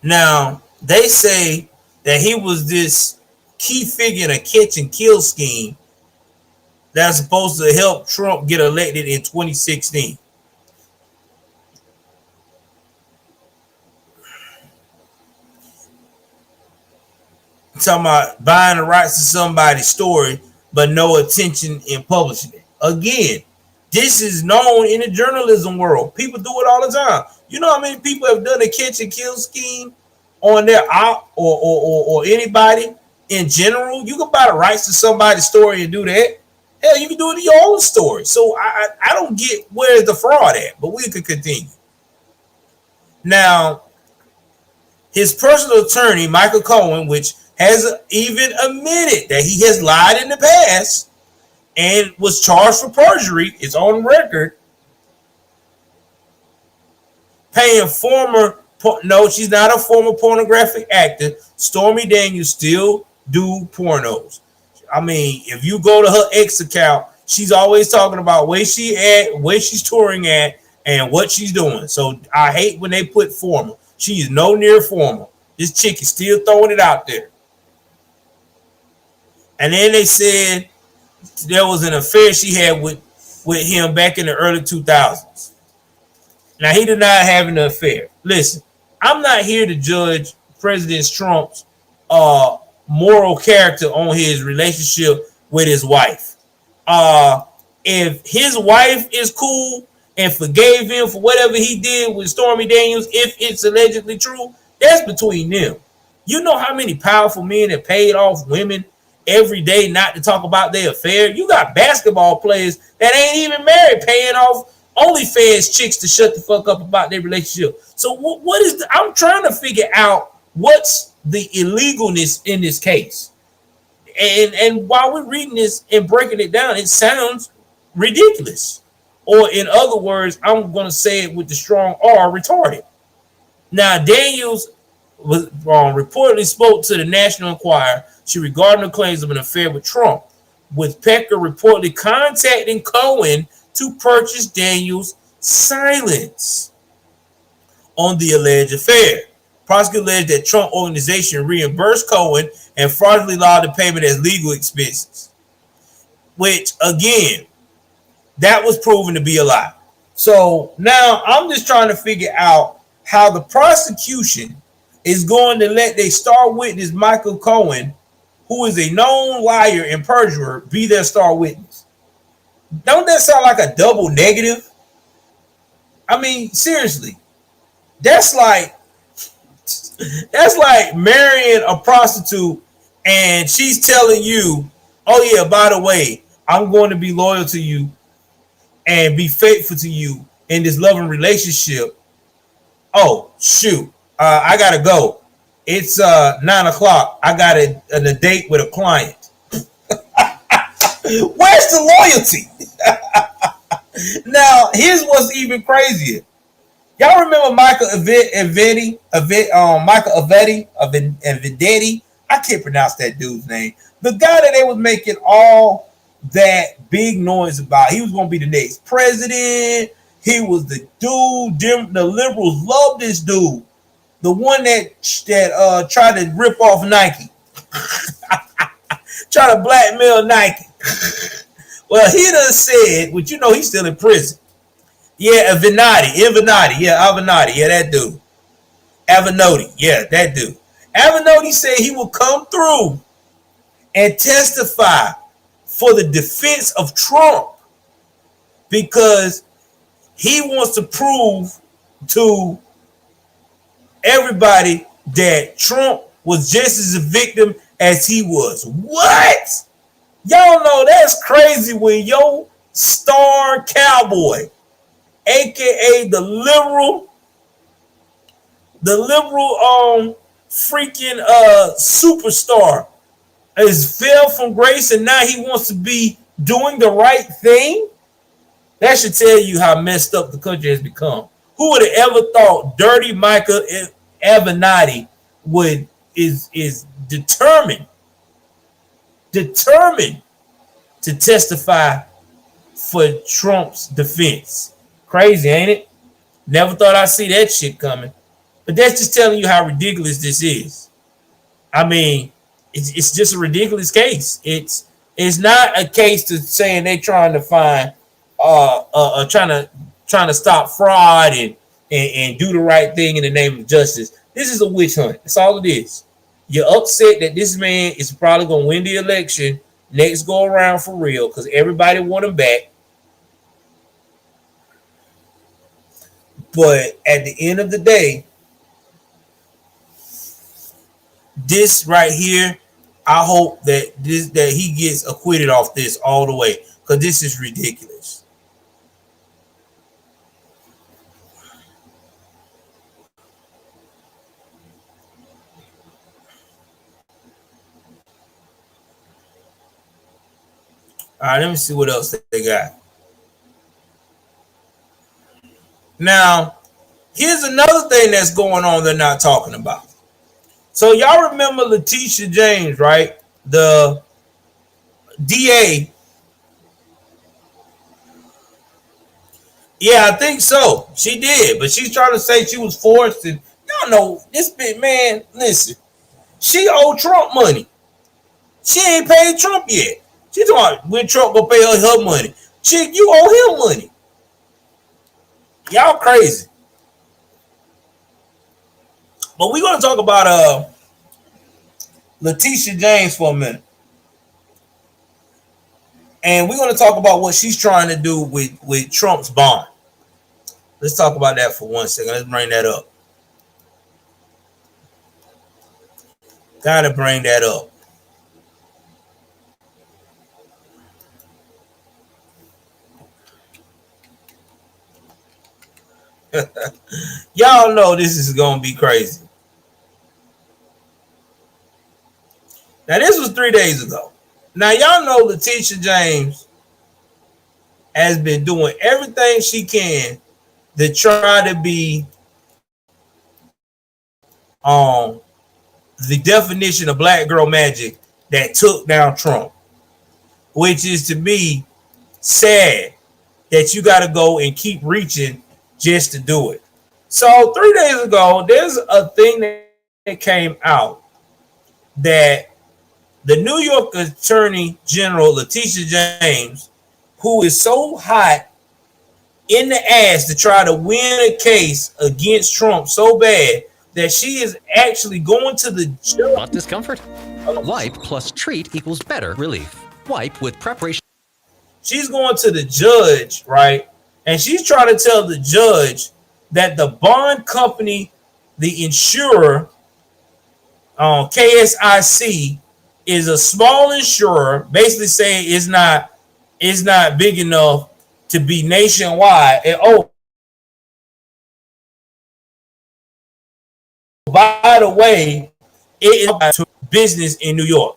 Now, they say that he was this key figure in a catch and kill scheme that's supposed to help Trump get elected in 2016. Talking about buying the rights to somebody's story, but no attention in publishing it. Again, this is known in the journalism world. People do it all the time. You know how many people have done a catch and kill scheme on their op or anybody in general? You can buy the rights to somebody's story and do that. Hell, you can do it to your own story. So I don't get where's the fraud at, but we could continue. Now, his personal attorney, Michael Cohen, which has even admitted that he has lied in the past and was charged for perjury, is on record, paying no, she's not a former pornographic actor. Stormy Daniels still do pornos. I mean, if you go to her ex account, she's always talking about where she at, where she's touring at, and what she's doing. So I hate when they put former. She is no near former. This chick is still throwing it out there. And then they said there was an affair she had with him back in the early 2000s. Now, he did not have an affair. Listen, I'm not here to judge President Trump's moral character on his relationship with his wife. If his wife is cool and forgave him for whatever he did with Stormy Daniels, if it's allegedly true, that's between them. You know how many powerful men have paid off women every day not to talk about their affair? You got basketball players that ain't even married paying off OnlyFans chicks to shut the fuck up about their relationship. So what is I'm trying to figure out what's the illegalness in this case. And while we're reading this and breaking it down, it sounds ridiculous or in other words, I'm going to say it with the strong R, retarded. Now, Daniels was reportedly spoke to the National Enquirer. She regarding the claims of an affair with Trump, with Pecker reportedly contacting Cohen to purchase Daniels' silence on the alleged affair. Prosecutors alleged that Trump organization reimbursed Cohen and fraudulently allowed the payment as legal expenses, which again, that was proven to be a lie. So now I'm just trying to figure out how the prosecution is going to let their star witness Michael Cohen, who is a known liar and perjurer, be their star witness. Don't that sound like a double negative? I mean, seriously, that's like marrying a prostitute and she's telling you, oh yeah, by the way, I'm going to be loyal to you and be faithful to you in this loving relationship. Oh shoot, I gotta go. It's 9 o'clock. I got a date with a client. Where's the loyalty? Now, here's what's even crazier. Y'all remember Michael Avenatti? I can't pronounce that dude's name. The guy that they was making all that big noise about. He was going to be the next president. He was the dude. The liberals loved this dude. The one that tried to rip off Nike. Try to blackmail Nike. Well, he done said, which he's still in prison. Yeah, Avenatti. Yeah, that dude. Avenatti, yeah, that dude. Avenatti said he will come through and testify for the defense of Trump because he wants to prove to everybody that Trump was just as a victim as he was. What? Y'all know that's crazy when your star cowboy, aka the liberal freaking superstar, is fell from grace and now he wants to be doing the right thing. That should tell you how messed up the country has become. Who would have ever thought dirty Michael Avenatti is determined to testify for Trump's defense? Crazy, ain't it? Never thought I'd see that shit coming. But that's just telling you how ridiculous this is. I mean, it's just a ridiculous case. It's not a case to saying they're trying to find trying to stop fraud and do the right thing in the name of justice. This is a witch hunt. That's all it is. You're upset that this man is probably going to win the election next go around for real because everybody want him back. But at the end of the day, this right here, I hope that he gets acquitted off this all the way because this is ridiculous. All right, let me see what else they got. Now, here's another thing that's going on they're not talking about. So y'all remember Letitia James, right? The DA. Yeah, I think so. She did, but she's trying to say she was forced. And y'all know this big man. Listen, she owed Trump money. She ain't paid Trump yet. She talking when Trump gonna pay her money. Chick, you owe him money. Y'all crazy. But we're gonna talk about Letitia James for a minute. And we're gonna talk about what she's trying to do with Trump's bond. Let's talk about that for 1 second. Let's bring that up. Gotta bring that up. Y'all know this is gonna be crazy. Now this was 3 days ago. Now y'all know Letitia James has been doing everything she can to try to be the definition of black girl magic that took down Trump, which is to me sad that you got to go and keep reaching just to do it. So 3 days ago, there's a thing that came out that the New York Attorney General, Letitia James, who is so hot in the ass to try to win a case against Trump so bad that she is actually going to the judge. Want discomfort? Wipe plus treat equals better relief. Wipe with preparation. She's going to the judge, right? And she's trying to tell the judge that the bond company, the insurer, KSIC, is a small insurer, basically saying it's not big enough to be nationwide. And by the way, it is business in New York.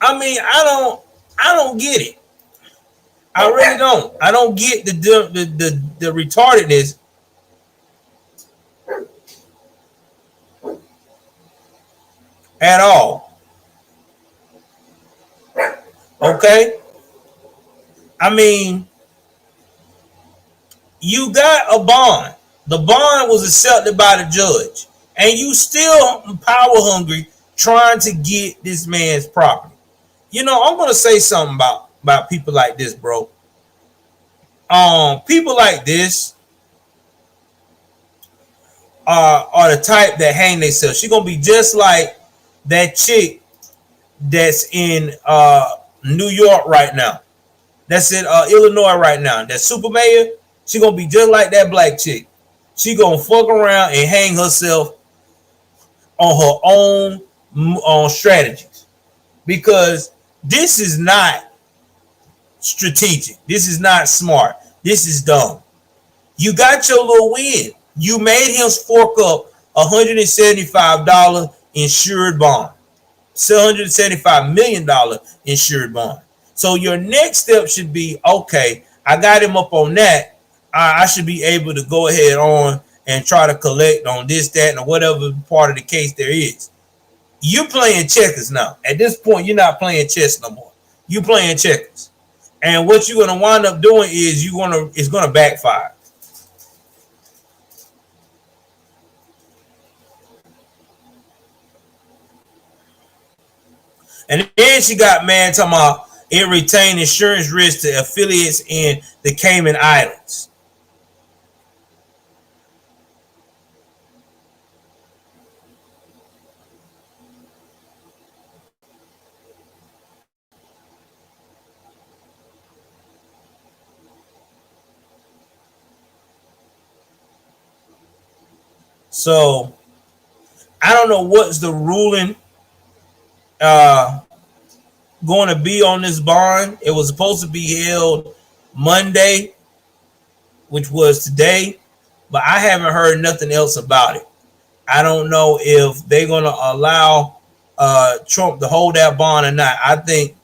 I mean, I don't get it. I really don't. I don't get the retardedness. At all. Okay? I mean, you got a bond. The bond was accepted by the judge. And you still power hungry trying to get this man's property. You know, I'm going to say something about people like this, bro. People like this are the type that hang themselves. She's going to be just like that chick that's in New York right now. That's in Illinois right now. That super mayor, she gonna be just like that black chick. She gonna fuck around and hang herself on her own strategies. Because this is not strategic. This is not smart. This is dumb. You got your little win. You made him fork up $175 insured bond, $775 million insured bond. So your next step should be, okay, I got him up on that. I should be able to go ahead on and try to collect on this, that, and whatever part of the case there is. You're playing checkers now. At this point, you're not playing chess no more. You're playing checkers. And what you're going to wind up doing is it's going to backfire. And then she got mad talking about it retained insurance risk to affiliates in the Cayman Islands. So I don't know what's the ruling going to be on this bond. It was supposed to be held Monday, which was today, but I haven't heard nothing else about it. I don't know if they're going to allow Trump to hold that bond or not. I think,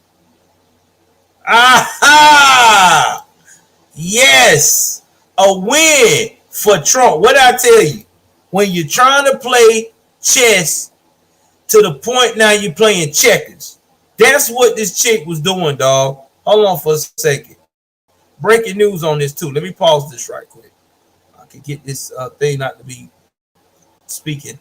yes, a win for Trump. What did I tell you? When you're trying to play chess to the point now you're playing checkers. That's what this chick was doing, dog. Hold on for a second. Breaking news on this too. Let me pause this right quick. I can get this thing not to be speaking.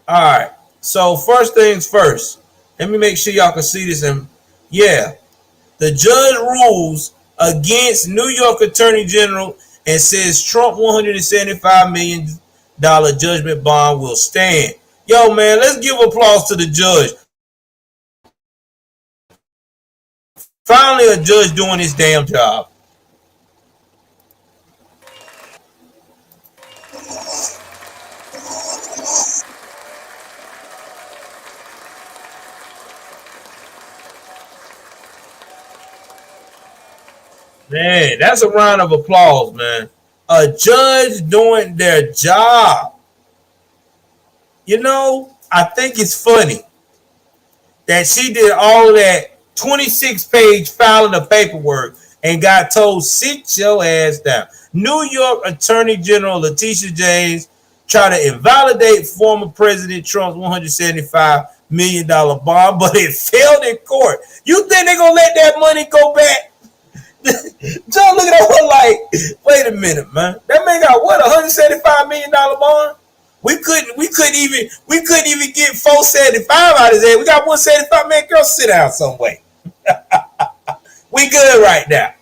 All right. So first things first. Let me make sure y'all can see this. And yeah, the judge rules against New York Attorney General and says Trump $175 million judgment bond will stand. Yo, man, let's give applause to the judge. Finally, a judge doing his damn job. Man, that's a round of applause, man. a judge doing their job. You know, I think it's funny that she did all that 26-page filing of paperwork and got told, sit your ass down. New York Attorney General Letitia James tried to invalidate former President Trump's $175 million bond, but it failed in court. You think they're going to let that money go back? John look at her like, wait a minute, man. That man got what, $175 million bond? We couldn't even get 475 out of his head. We got 175. Man, girl, sit down some way. We good right now.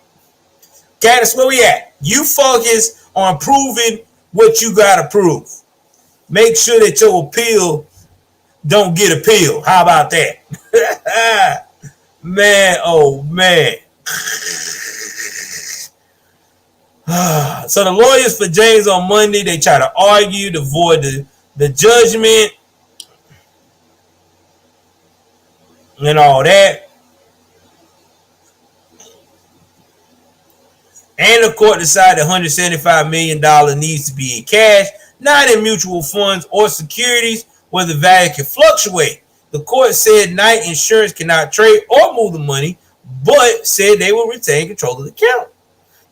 Okay, that's where we at. You focus on proving what you gotta prove. Make sure that your appeal don't get appealed. How about that? Man, oh man. So the lawyers for James on Monday, they try to argue to void the judgment and all that. And the court decided $175 million needs to be in cash, not in mutual funds or securities where the value can fluctuate. The court said Knight Insurance cannot trade or move the money, but said they will retain control of the account.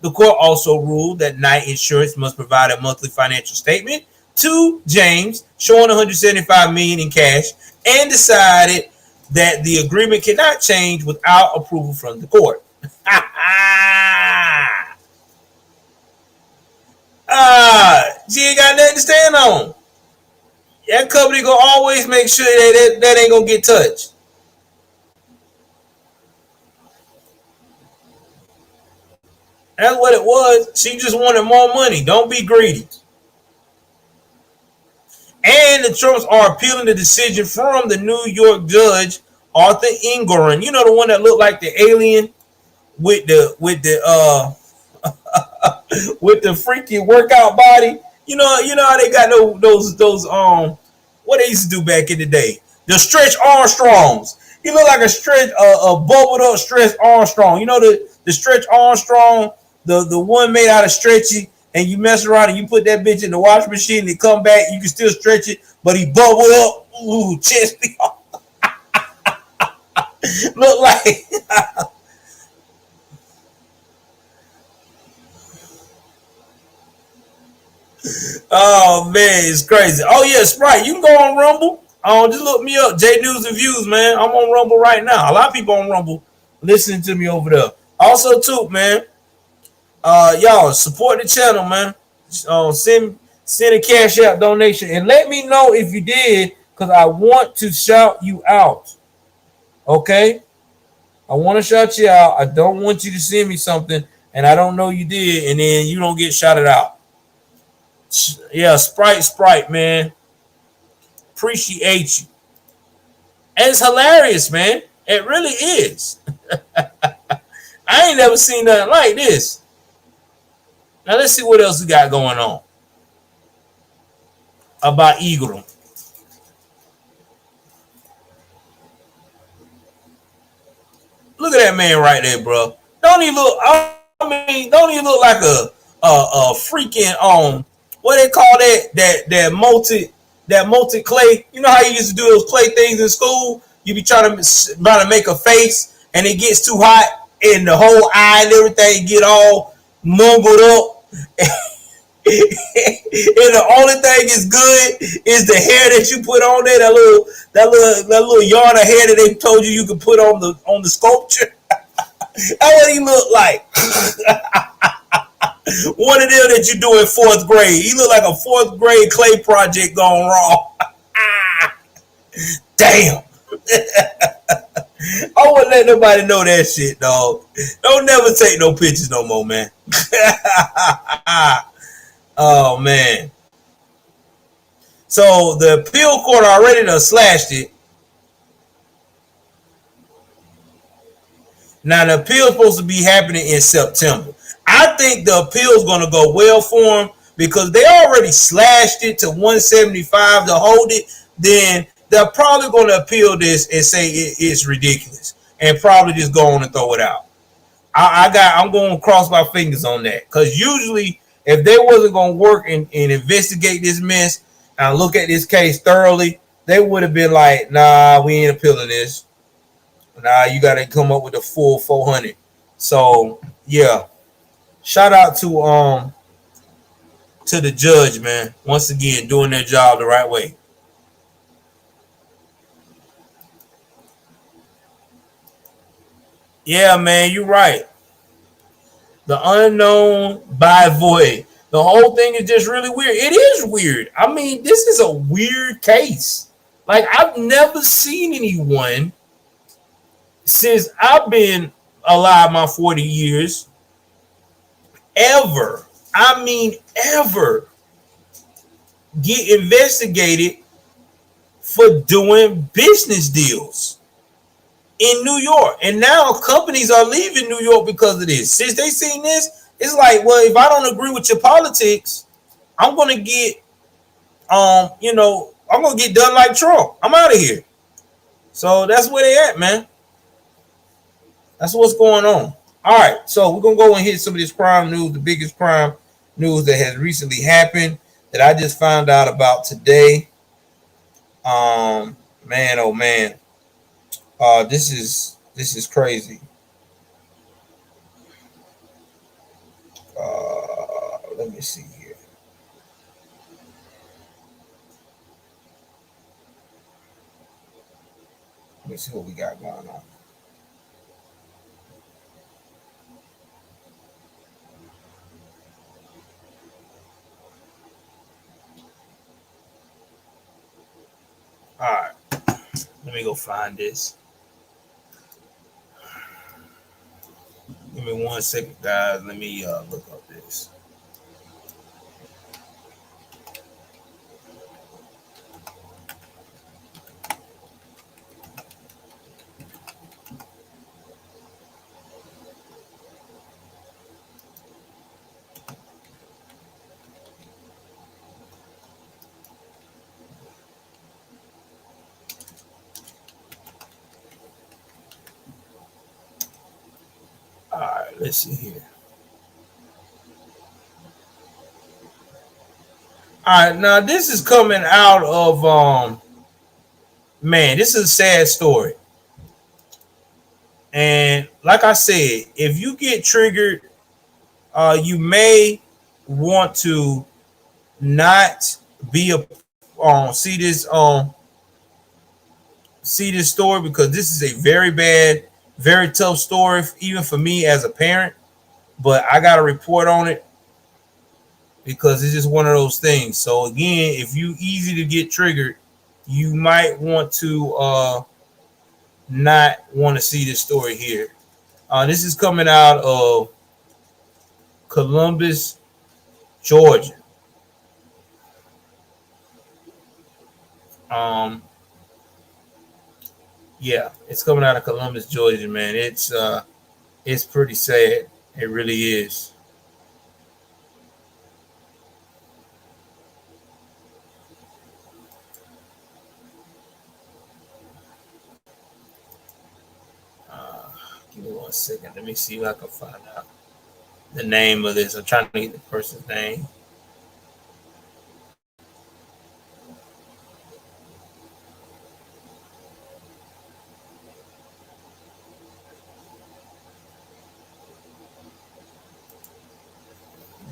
The court also ruled that Knight Insurance must provide a monthly financial statement to James showing $175 million in cash, and decided that the agreement cannot change without approval from the court. She ain't got nothing to stand on. That company gonna always make sure that ain't gonna get touched. That's what it was. She just wanted more money. Don't be greedy. And the Trumps are appealing the decision from the New York judge Arthur Engoron. You know, the one that looked like the alien with the with the freaky workout body. You know how they got those what they used to do back in the day. The Stretch Armstrongs. He look like a bubbled up Stretch Armstrong. You know the Stretch Armstrong, the one made out of stretchy, and you mess around and you put that bitch in the washing machine and it come back, you can still stretch it, but he bubbled up. Ooh, chest. Look like oh man, it's crazy. Oh yeah, Sprite, you can go on Rumble. Just look me up, J News and Views, man. I'm on Rumble right now. A lot of people on Rumble listening to me over there. Also, too, man. Y'all support the channel, man. Send a cash out donation and let me know if you did, because I want to shout you out. Okay, I want to shout you out. I don't want you to send me something and I don't know you did, and then you don't get shouted out. Yeah, Sprite, man. Appreciate you. And it's hilarious, man. It really is. I ain't never seen nothing like this. Now let's see what else we got going on about Eagle. Look at that man right there, bro. Don't he look like a freaking what they call that molten clay? You know how you used to do those clay things in school? You be trying to make a face and it gets too hot and the whole eye and everything get all mumbled up. And the only thing is good is the hair that you put on there, that little yarn of hair that they told you could put on the sculpture. That's what he looked like. One of them that you do in 4th grade. He looked like a 4th grade clay project gone wrong. Damn. I wouldn't let nobody know that shit, dog. Don't never take no pictures no more, man. Oh, man. So the appeal court already done slashed it. Now the appeal is supposed to be happening in September. I think the appeal is going to go well for them because they already slashed it to 175 to hold it. Then they're probably going to appeal this and say it's ridiculous and probably just go on and throw it out. I'm going to cross my fingers on that because usually if they wasn't gonna work and investigate this mess and look at this case thoroughly, they would have been like, nah, we ain't appealing this. Nah, you gotta come up with a full 400. So yeah, shout out to the judge, man. Once again, doing their job the right way. Yeah, man, you're right. The unknown by void. The whole thing is just really weird. It is weird. I mean, this is a weird case. Like, I've never seen anyone since I've been alive my 40 years ever, I mean ever, get investigated for doing business deals in New York. And now companies are leaving New York because of this. Since they seen this, it's like, well, if I don't agree with your politics, I'm gonna get I'm gonna get done like Trump. I'm out of here. So that's where they at, man. That's what's going on. All right, so we're gonna go and hit some of this crime news, the biggest crime news that has recently happened that I just found out about today. Man, oh man. This is crazy. Let me see here. Let me see what we got going on. All right, let me go find this. Give me 1 second, guys. Let me look up this. All right, let's see here. All right, now this is coming out of man, this is a sad story. And like I said, if you get triggered, you may want to not be a see this story, because this is a very bad, very tough story, even for me as a parent. But I got to report on it because it's just one of those things. So again, if you easy to get triggered, you might want to not want to see this story here. This is coming out of Columbus, Georgia. Yeah, it's coming out of Columbus, Georgia, man. It's pretty sad. It really is. Give me 1 second. Let me see if I can find out the name of this. I'm trying to get the person's name.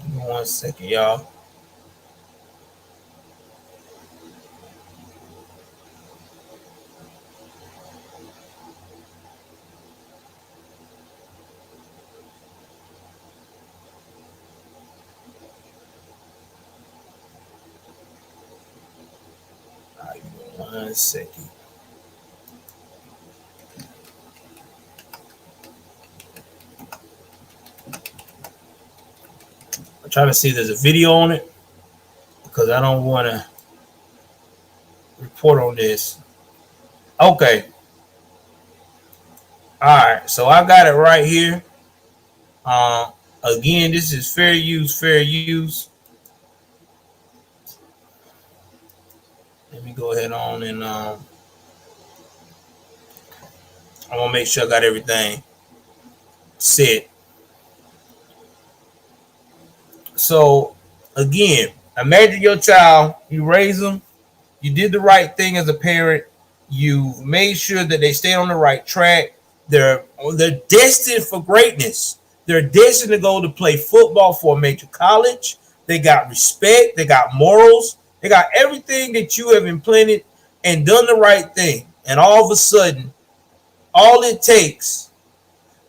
Give me 1 second, y'all. Give me 1 second. I'm trying to see if there's a video on it because I don't want to report on this. Okay. All right. So I got it right here. Again, this is fair use, fair use. Let me go ahead on and I'm gonna make sure I got everything set. So again, imagine your child, you raise them, you did the right thing as a parent, you made sure that they stay on the right track. They're destined for greatness. They're destined to go to play football for a major college. They got respect, they got morals, they got everything that you have implanted and done the right thing. And all of a sudden, all it takes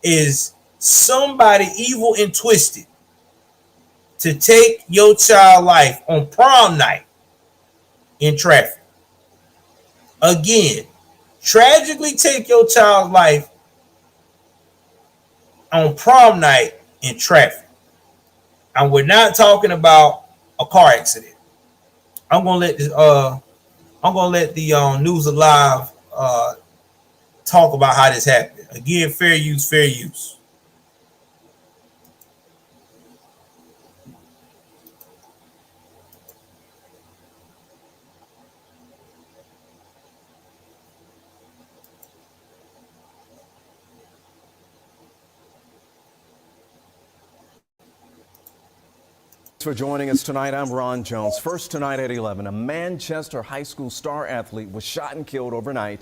is somebody evil and twisted to take your child life on prom night in traffic. Again, tragically take your child's life on prom night in traffic. And we're not talking about a car accident. I'm gonna let the News Alive talk about how this happened. Again, fair use, fair use. For joining us tonight, I'm Ron Jones. First tonight at 11, a Manchester high school star athlete was shot and killed overnight.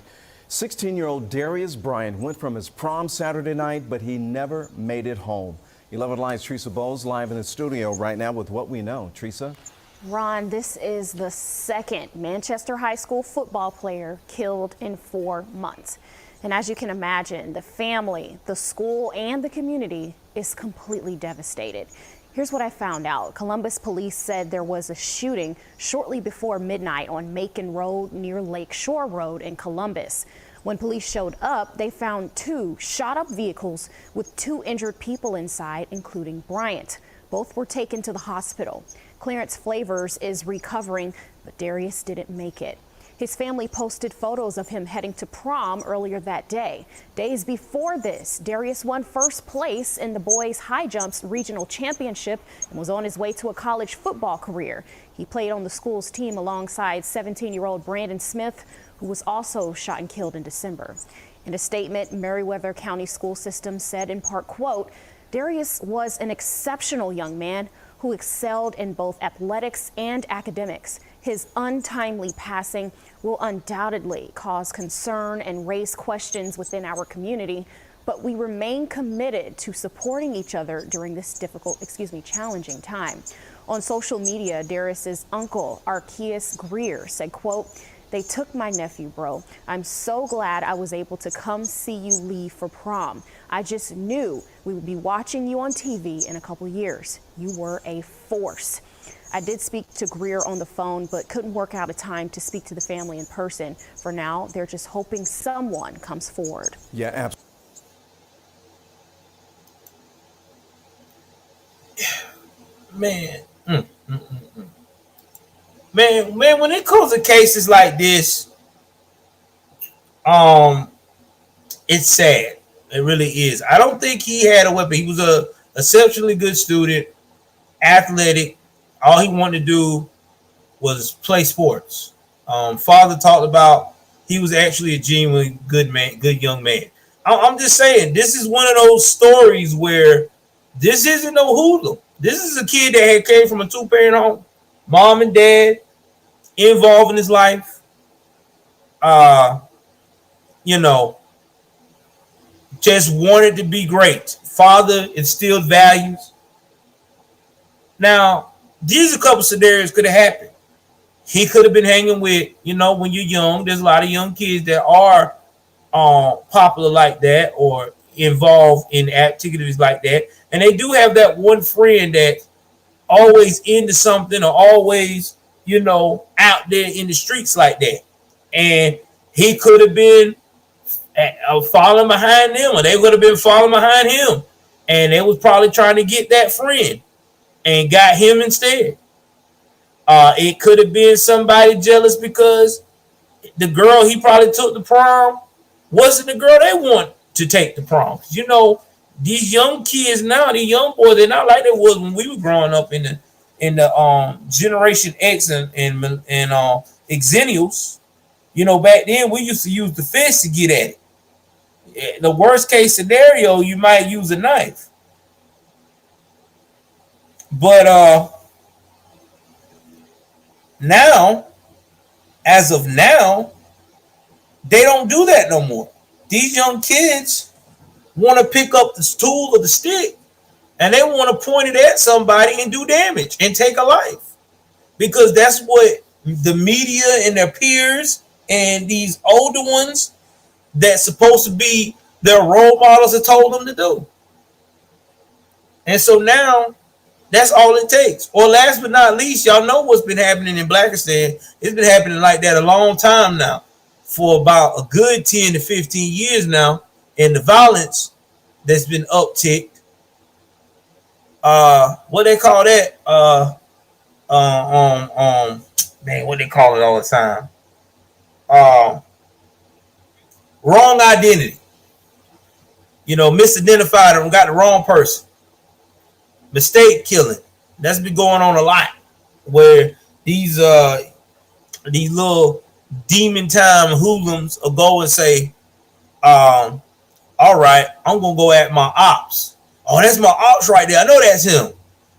16-year-old Darius Bryant went from his prom Saturday night, but he never made it home. 11 Live's Teresa Bowles live in the studio right now with what we know. Teresa? Ron, this is the second Manchester high school football player killed in 4 months. And as you can imagine, the family, the school, and the community is completely devastated. Here's what I found out. Columbus police said there was a shooting shortly before midnight on Macon Road near Lake Shore Road in Columbus. When police showed up, they found 2 shot-up vehicles with 2 injured people inside, including Bryant. Both were taken to the hospital. Clarence Flavors is recovering, but Darius didn't make it. His family posted photos of him heading to prom earlier that day. Days before this, Darius won first place in the boys' high jumps regional championship and was on his way to a college football career. He played on the school's team alongside 17-year-old Brandon Smith, who was also shot and killed in December. In a statement, Meriwether County School System said in part, quote, Darius was an exceptional young man who excelled in both athletics and academics. His untimely passing will undoubtedly cause concern and raise questions within our community, but we remain committed to supporting each other during this challenging time. On social media, Darius's uncle, Arceus Greer, said, quote, they took my nephew, bro. I'm so glad I was able to come see you leave for prom. I just knew we would be watching you on TV in a couple years. You were a force. I did speak to Greer on the phone, but couldn't work out a time to speak to the family in person. For now, they're just hoping someone comes forward. Yeah, absolutely. Man. Man, when it comes to cases like this, it's sad. It really is. I don't think he had a weapon. He was a exceptionally good student, athletic. All he wanted to do was play sports. Father talked about he was actually a genuinely good man, good young man. I'm just saying, this is one of those stories where this isn't no hoodlum. This is a kid that had came from a 2-parent home, mom and dad involved in his life. Just wanted to be great. Father instilled values. Now, these a couple scenarios could have happened. He could have been hanging with, when you're young, there's a lot of young kids that are popular like that or involved in activities like that. And they do have that one friend that always into something or always, out there in the streets like that. And he could have been following behind them, or they would have been following behind him. And they was probably trying to get that friend and got him instead. It could have been somebody jealous because the girl he probably took to prom wasn't the girl they want to take to prom. These young kids now, these young boys, they're not like they was when we were growing up in the Generation X and Xennials. Back then we used to use the fist to get at it. The worst case scenario, you might use a knife. But now, as of now, they don't do that no more. These young kids want to pick up the tool or the stick and they want to point it at somebody and do damage and take a life, because that's what the media and their peers and these older ones that's supposed to be their role models have told them to do. And so now that's all it takes. Or last but not least, y'all know what's been happening in Blackistan. It's been happening like that a long time now, for about a good 10 to 15 years now. And the violence that's been upticked, what they call that? Man, what they call it all the time? Wrong identity. You know, misidentified and got the wrong person. Mistake killing. That's been going on a lot, where these little demon time hoodlums will go and say, all right, I'm gonna go at my ops. Oh, that's my ops right there. I know that's him.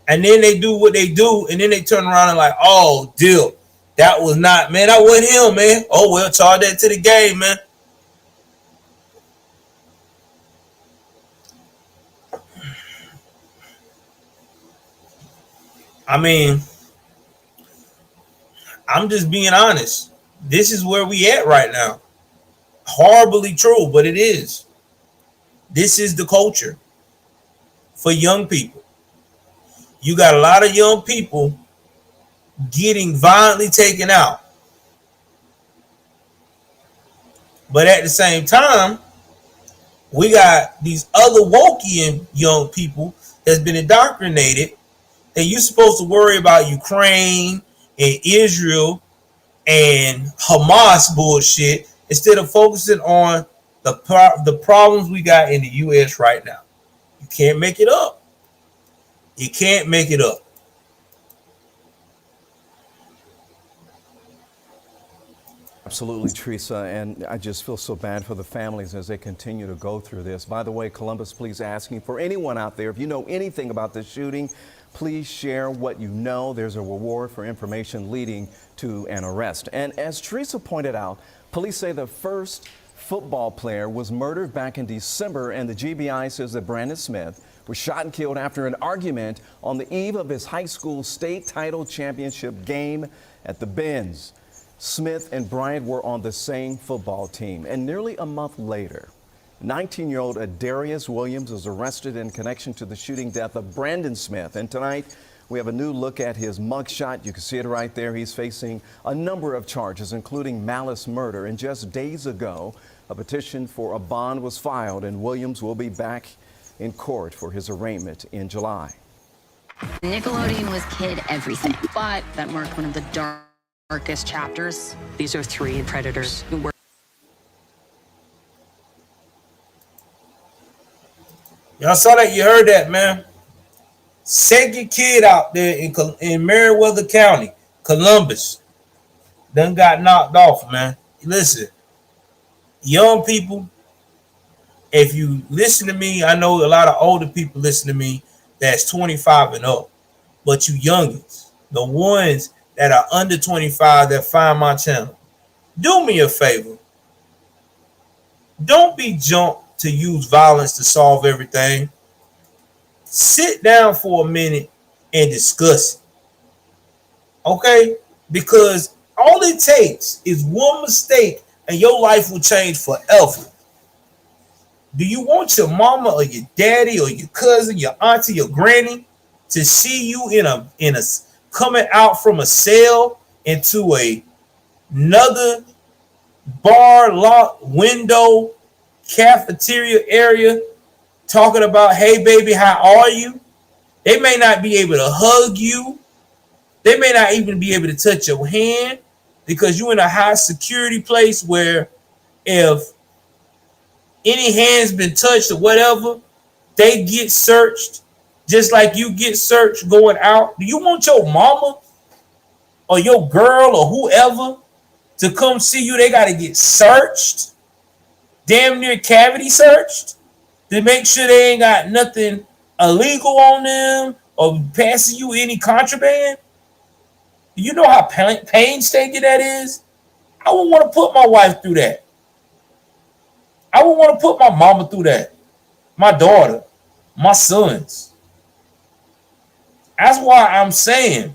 And then they do what they do, and then they turn around and like, oh, deal. That was not, man, that wasn't him, man. Oh, well, charge that to the game, man. I mean, I'm just being honest. This is where we at right now. Horribly true, but it is. This is the culture for young people. You got a lot of young people getting violently taken out. But at the same time, we got these other wokian young people that's been indoctrinated, and you're supposed to worry about Ukraine and Israel and Hamas bullshit instead of focusing on the problems we got in the U.S. right now. You can't make it up. You can't make it up. Absolutely, Teresa, and I just feel so bad for the families as they continue to go through this. By the way, Columbus Police asking for anyone out there, if you know anything about this shooting, please share what you know. There's a reward for information leading to an arrest. And as Teresa pointed out, police say the first football player was murdered back in December, and the GBI says that Brandon Smith was shot and killed after an argument on the eve of his high school state title championship game at the Benz. Smith and Bryant were on the same football team, and nearly a month later, 19-year-old Adarius Williams was arrested in connection to the shooting death of Brandon Smith. And tonight, we have a new look at his mugshot. You can see it right there. He's facing a number of charges, including malice murder. And just days ago, a petition for a bond was filed, and Williams will be back in court for his arraignment in July. Nickelodeon was kid everything, but that marked one of the darkest chapters. These are three predators who were. Y'all saw that? You heard that, man? Second kid out there in Meriwether County, Columbus, done got knocked off, man. Listen, young people, if you listen to me, I know a lot of older people listen to me that's 25 and up, but you youngins, the ones that are under 25 that find my channel, do me a favor. Don't be jumped to use violence to solve everything. Sit down for a minute and discuss it. Okay? Because all it takes is one mistake and your life will change forever. Do you want your mama or your daddy or your cousin, your auntie, your granny to see you in a coming out from a cell into another bar, lock, window, cafeteria area talking about, hey baby, how are you? They may not be able to hug you. They may not even be able to touch your hand because you're in a high security place where if any hand's been touched or whatever, they get searched just like you get searched going out. Do you want your mama or your girl or whoever to come see you? They got to get searched, damn near cavity searched, to make sure they ain't got nothing illegal on them or passing you any contraband, do you know how painstaking that is? I wouldn't want to put my wife through that. I wouldn't want to put my mama through that. My daughter, my sons. That's why I'm saying,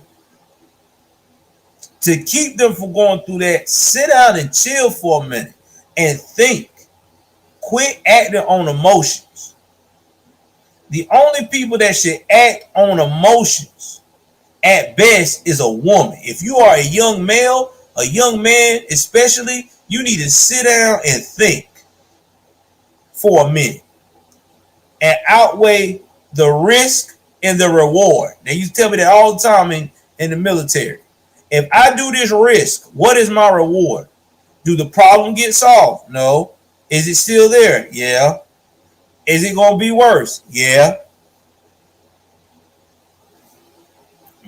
to keep them from going through that, sit down and chill for a minute and think. Quit acting on emotions. The only people that should act on emotions at best is a woman. If you are a young male, a young man especially, you need to sit down and think for a minute and outweigh the risk and the reward. They used to tell me that all the time in the military. If I do this risk, what is my reward? Do the problem get solved? No. Is it still there? Yeah. Is it going to be worse? Yeah.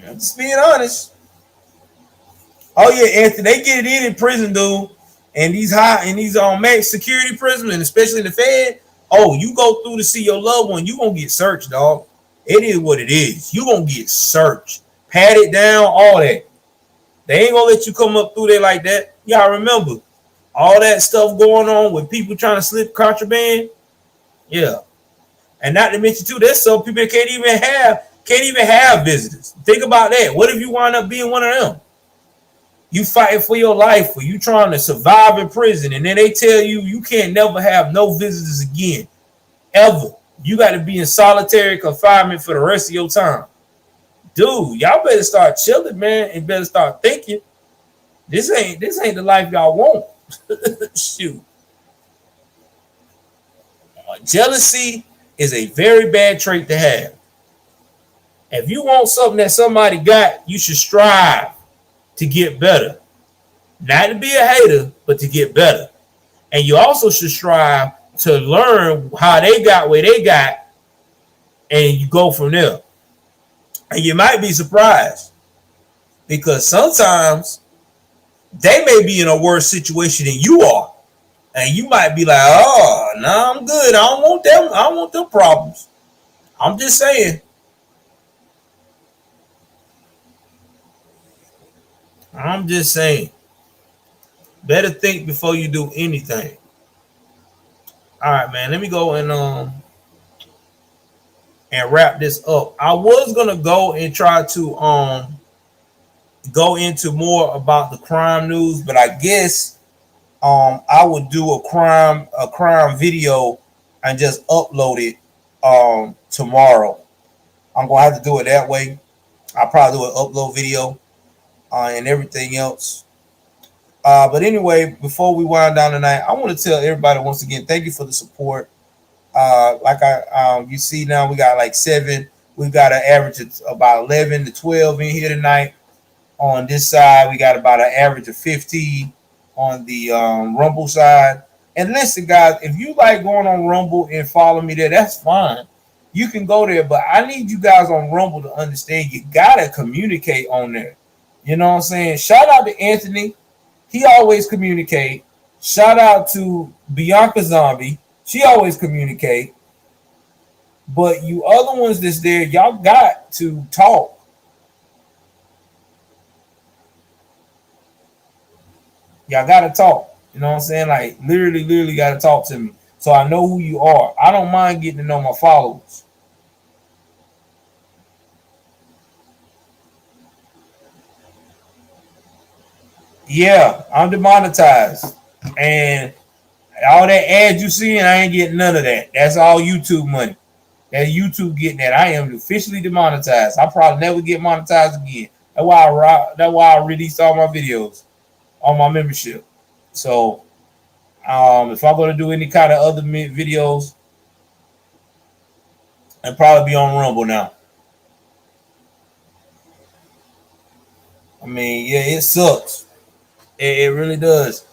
I'm just being honest. Oh yeah, Anthony, they get it in prison, dude. And these max security prisons, and especially in the Fed. Oh, you go through to see your loved one, you gonna get searched, dog. It is what it is. You gonna get searched, pat it down, all that. They ain't gonna let you come up through there like that. Y'all remember all that stuff going on with people trying to slip contraband? Yeah. And not to mention too, there's some people that can't even have visitors. Think about that. What if you wind up being one of them? You fighting for your life, or you trying to survive in prison, and then they tell you you can't never have no visitors again, ever. You got to be in solitary confinement for the rest of your time. Dude, y'all better start chilling, man, and better start thinking. This ain't the life y'all want. Shoot. Jealousy is a very bad trait to have. If you want something that somebody got, you should strive to get better. Not to be a hater, but to get better. And you also should strive to learn how they got where they got, and you go from there. And you might be surprised, because sometimes they may be in a worse situation than you are. And you might be like, oh, no, I'm good. I don't want them. I don't want them problems. I'm just saying. I'm just saying. Better think before you do anything. All right, man. Let me go and wrap this up. I was gonna go and try to go into more about the crime news, but I guess I would do a crime video and just upload it tomorrow. I'm gonna have to do it that way. I'll probably do an upload video and everything else. But anyway, before we wind down tonight, I want to tell everybody once again, thank you for the support. Like you see now, we got like 7. We've got an average of about 11 to 12 in here tonight. On this side, we got about an average of 15 on the Rumble side. And listen, guys, if you like going on Rumble and follow me there, that's fine. You can go there, but I need you guys on Rumble to understand you gotta communicate on there. You know what I'm saying? Shout out to Anthony. He always communicate. Shout out to Bianca Zombie. She always communicate. But you other ones that's there, y'all got to talk. Y'all got to talk. You know what I'm saying? Like, literally got to talk to me. So I know who you are. I don't mind getting to know my followers. Yeah, I'm demonetized. And all that ads you see, I ain't getting none of that. That's all YouTube money. That's YouTube getting that. I am officially demonetized. I'll probably never get monetized again. That's why I released all my videos on my membership. So if I'm going to do any kind of other videos, I'll probably be on Rumble now. I mean, yeah, it sucks. It really does.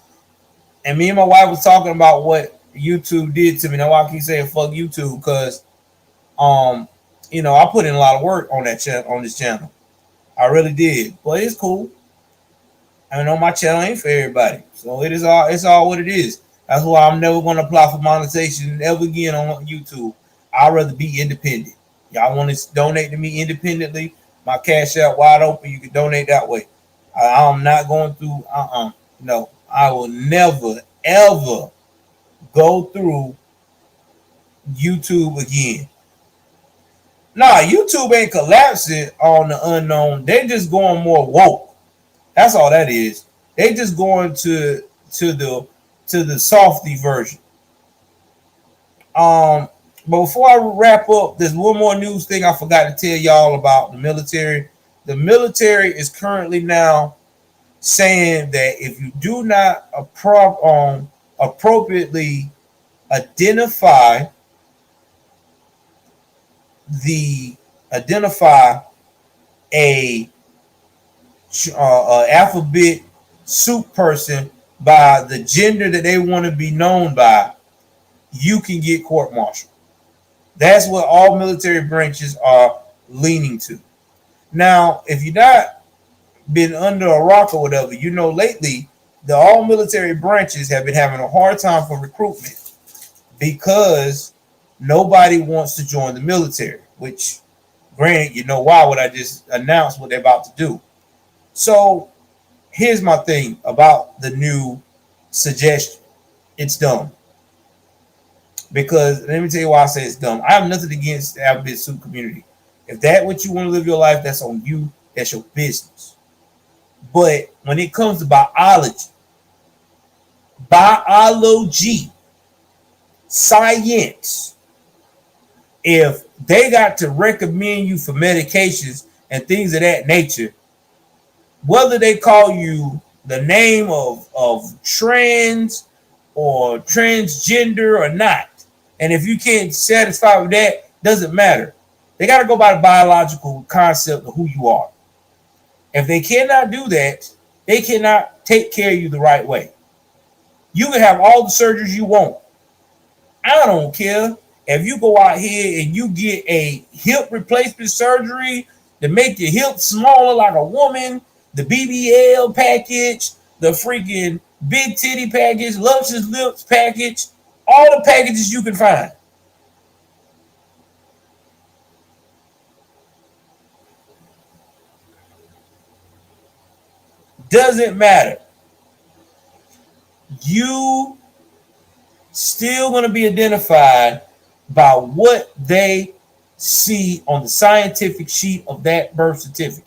And me and my wife was talking about what YouTube did to me. That's why I keep saying fuck YouTube, because you know, I put in a lot of work on that channel, on this channel. I really did. But it's cool. I know my channel ain't for everybody. So it's all what it is. That's why I'm never gonna apply for monetization ever again on YouTube. I'd rather be independent. Y'all want to donate to me independently? My cash out wide open. You can donate that way. I'm not going through. No, I will never ever go through YouTube again. Nah, YouTube ain't collapsing on the unknown. They just going more woke. That's all that is. They just going to the softy version. But before I wrap up, there's one more news thing I forgot to tell y'all about the military. The military is currently now saying that if you do not appropriately identify a alphabet soup person by the gender that they want to be known by, you can get court-martialed. That's what all military branches are leaning to. Now, if you're not been under a rock or whatever, you know lately the all military branches have been having a hard time for recruitment because nobody wants to join the military, which granted, you know why, what I just announced what they're about to do. So here's my thing about the new suggestion. It's dumb. Because let me tell you why I say it's dumb. I have nothing against the alphabet soup community. If that's what you want to live your life, that's on you. That's your business. But when it comes to biology, science, if they got to recommend you for medications and things of that nature, whether they call you the name of trans or transgender or not, and if you can't satisfy with that, doesn't matter. They got to go by the biological concept of who you are. If they cannot do that, they cannot take care of you the right way. You can have all the surgeries you want. I don't care if you go out here and you get a hip replacement surgery to make your hip smaller like a woman, the BBL package, the freaking big titty package, luscious lips package, all the packages you can find. Doesn't matter. You still going to be identified by what they see on the scientific sheet of that birth certificate.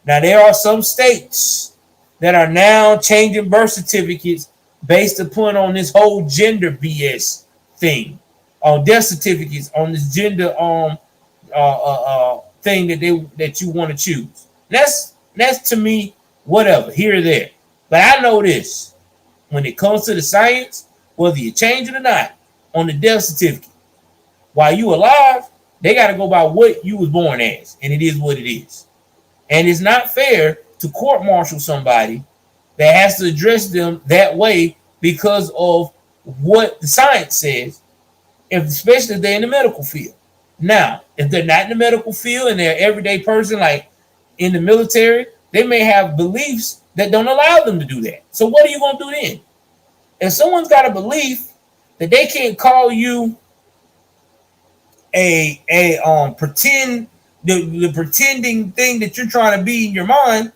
Now, there are some states that are now changing birth certificates based upon on this whole gender BS thing, on death certificates, on this gender thing that you want to choose. That's to me whatever, here or there. But I know this: when it comes to the science, whether you change it or not, on the death certificate, while you alive, they got to go by what you was born as, and it is what it is. And it's not fair to court-martial somebody that has to address them that way because of what the science says, especially if they're in the medical field. Now, if they're not in the medical field and they're an everyday person like in the military, they may have beliefs that don't allow them to do that. So what are you going to do then? If someone's got a belief that they can't call you a pretend the pretending thing that you're trying to be in your mind,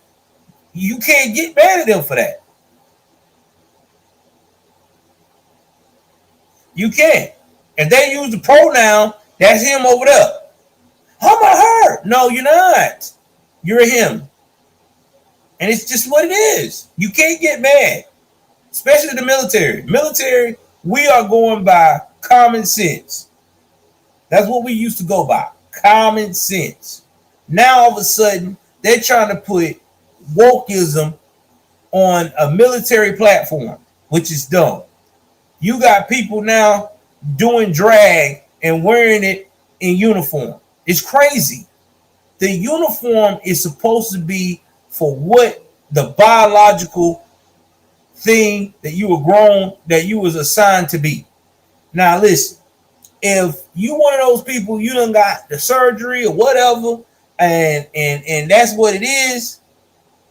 you can't get mad at them for that. You can't. If they use the pronoun, that's him over there. How about her? No, you're not. You're him. And it's just what it is. You can't get mad. Especially the military. Military, we are going by common sense. That's what we used to go by. Common sense. Now all of a sudden, they're trying to put wokeism on a military platform, which is dumb. You got people now doing drag and wearing it in uniform. It's crazy. The uniform is supposed to be for what the biological thing that you were grown, that you was assigned to be. Now listen, if you one of those people, you done got the surgery or whatever, and that's what it is,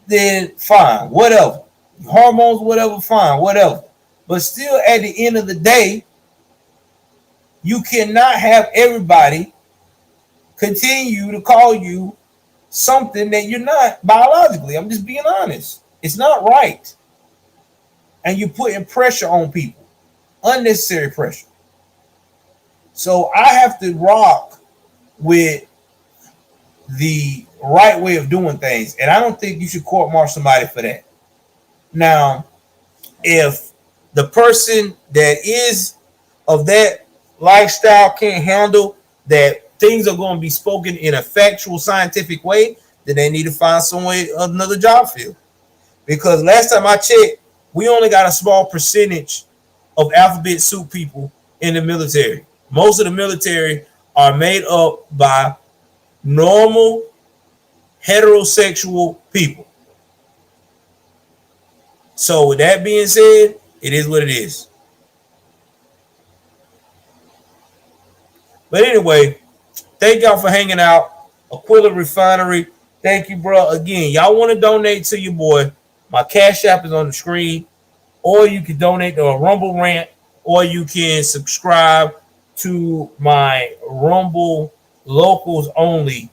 then fine, whatever. Hormones, whatever, fine, whatever. But still, at the end of the day, you cannot have everybody continue to call you something that you're not biologically. I'm just being honest. It's not right. And you're putting pressure on people, unnecessary pressure. So I have to rock with the right way of doing things. And I don't think you should court-martial somebody for that. Now, if the person that is of that lifestyle can't handle that things are going to be spoken in a factual, scientific way, then they need to find another job field. Because last time I checked, we only got a small percentage of alphabet soup people in the military. Most of the military are made up by normal, heterosexual people. So with that being said, it is what it is. But anyway, thank y'all for hanging out. Aquila Refinery, thank you, bro. Again, y'all want to donate to your boy, my Cash App is on the screen, or you can donate to a Rumble Rant, or you can subscribe to my Rumble Locals Only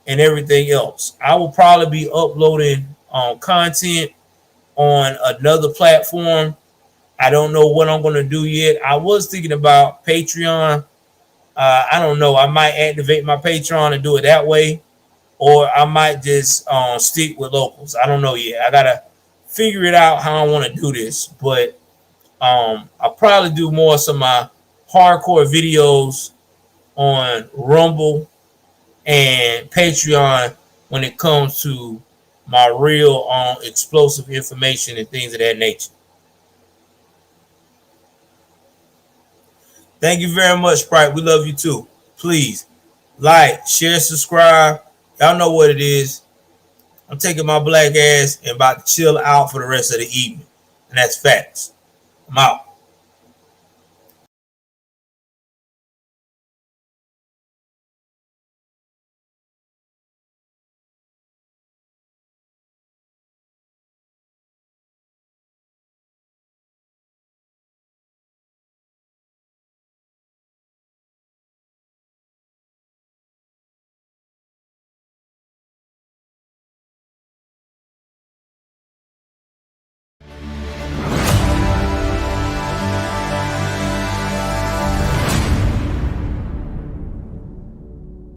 and everything else. I will probably be uploading content on another platform. I don't know what I'm going to do yet. I was thinking about Patreon. I don't know. I might activate my Patreon and do it that way, or I might just stick with locals. I don't know yet. I got to figure it out how I want to do this, but I'll probably do more of some of my hardcore videos on Rumble and Patreon when it comes to my real explosive information and things of that nature. Thank you very much, Sprite. We love you too. Please like, share, subscribe. Y'all know what it is. I'm taking my black ass and about to chill out for the rest of the evening. And that's facts. I'm out.